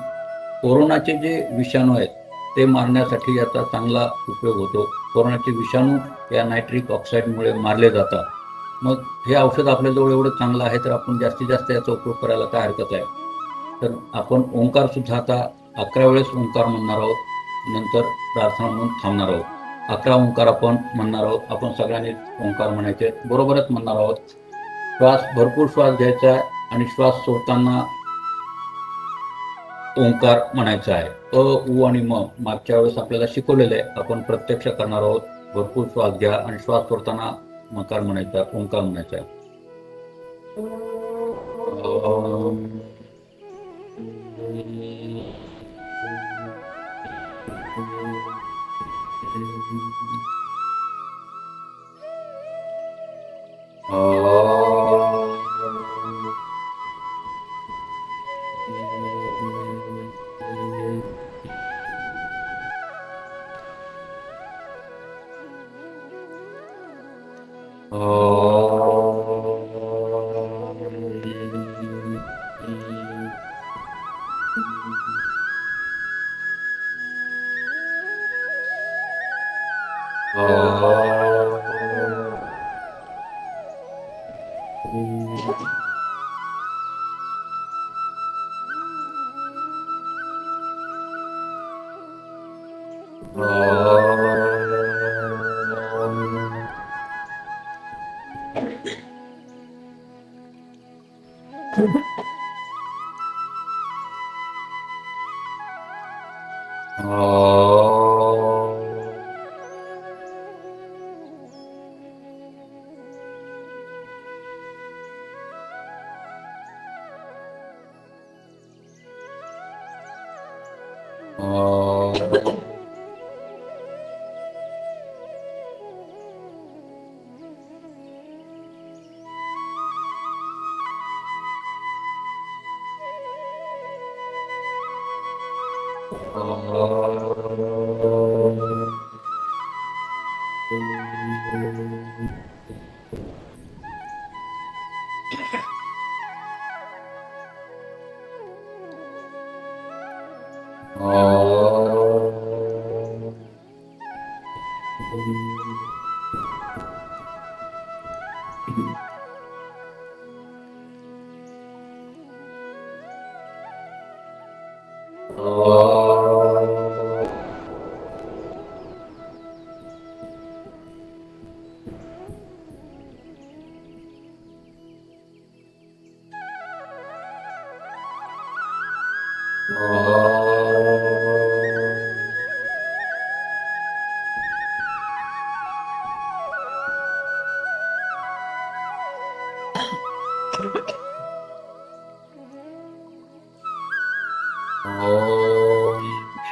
कोरोनाचे जे विषाणू आहेत ते मारण्यासाठी याचा चांगला उपयोग होतो. कोरोनाचे विषाणू या नायट्रिक ऑक्साईडमुळे मारले जातात. मग हे औषध आपल्याजवळ एवढं चांगलं आहे तर आपण जास्तीत जास्त याचा उपयोग करायला काय हरकत आहे. तर आपण ओंकार सुद्धा आता 11 वेळेस ओंकार म्हणणार आहोत, नंतर प्रार्थना म्हणून थांबणार आहोत. 11 ओंकार आपण म्हणणार आहोत. आपण सगळ्यांनी ओंकार म्हणायचे, बरोबरच म्हणणार आहोत. भरपूर श्वास घ्यायचा आहे आणि श्वास सोडताना ओंकार म्हणायचा आहे. अ, उ आणि म मागच्या वेळेस आपल्याला शिकवलेलं आहे, आपण प्रत्यक्ष करणार आहोत. भरपूर श्वास घ्या आणि श्वास सोडताना मकार म्हणायचा, ओंकार म्हणायचा.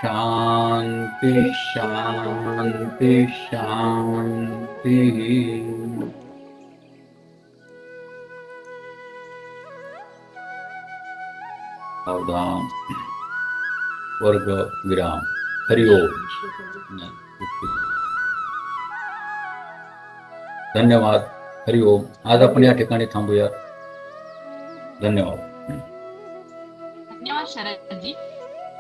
शांति शांति शांति. सावधान. वर्ग विराम. हरि ओम. धन्यवाद. हरि ओम. आज आपण या ठिकाणी थांबूया. धन्यवाद. धन्यवाद शरदजी,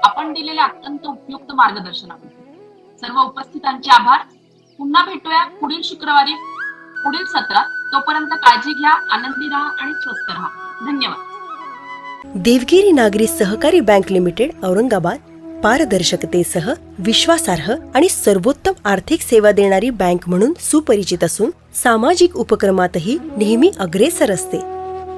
आपण दिलेल्या अत्यंत उपयुक्त मार्गदर्शनाबद्दल सर्व उपस्थितांचे आभार. पुन्हा भेटूया पुढील शुक्रवारी पुढील सत्रात. तोपर्यंत काळजी घ्या, आनंदी राहा आणि स्वस्थ राहा. धन्यवाद. देवगिरी नागरी सहकारी बँक लिमिटेड औरंगाबाद पारदर्शकतेसह विश्वासार्ह आणि सर्वोत्तम आर्थिक सेवा देणारी बँक म्हणून सुपरिचित असून सामाजिक उपक्रमातही नेहमी अग्रेसर असते.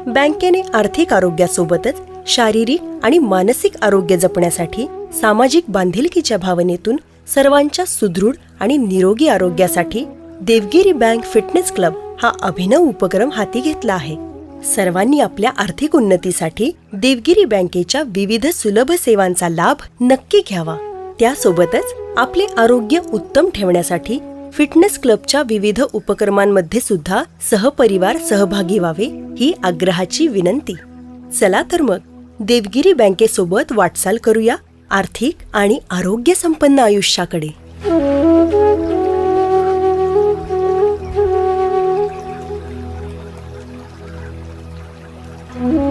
बँकेने आर्थिक आरोग्यासोबतच शारीरिक आणि मानसिक आरोग्य जपण्यासाठी सामाजिक बांधिलकीच्या भावनेतून सर्वांच्या सुदृढ आणि निरोगी आरोग्यासाठी देवगिरी बँक फिटनेस क्लब हा अभिनव उपक्रम हाती घेतला आहे. सर्वांनी आपल्या आर्थिक उन्नतीसाठी देवगिरी बँकेच्या विविध सुलभ सेवांचा लाभ नक्की घ्यावा. त्यासोबतच आपले आरोग्य उत्तम ठेवण्यासाठी फिटनेस क्लबच्या विविध उपक्रमांमध्ये सुद्धा सहपरिवार सहभागी व्हावे ही आग्रहाची विनंती. चला तर मग देवगिरी बँकेसोबत वाटचाल करूया आर्थिक आणि आरोग्य संपन्न आयुष्याकडे. Mm-hmm.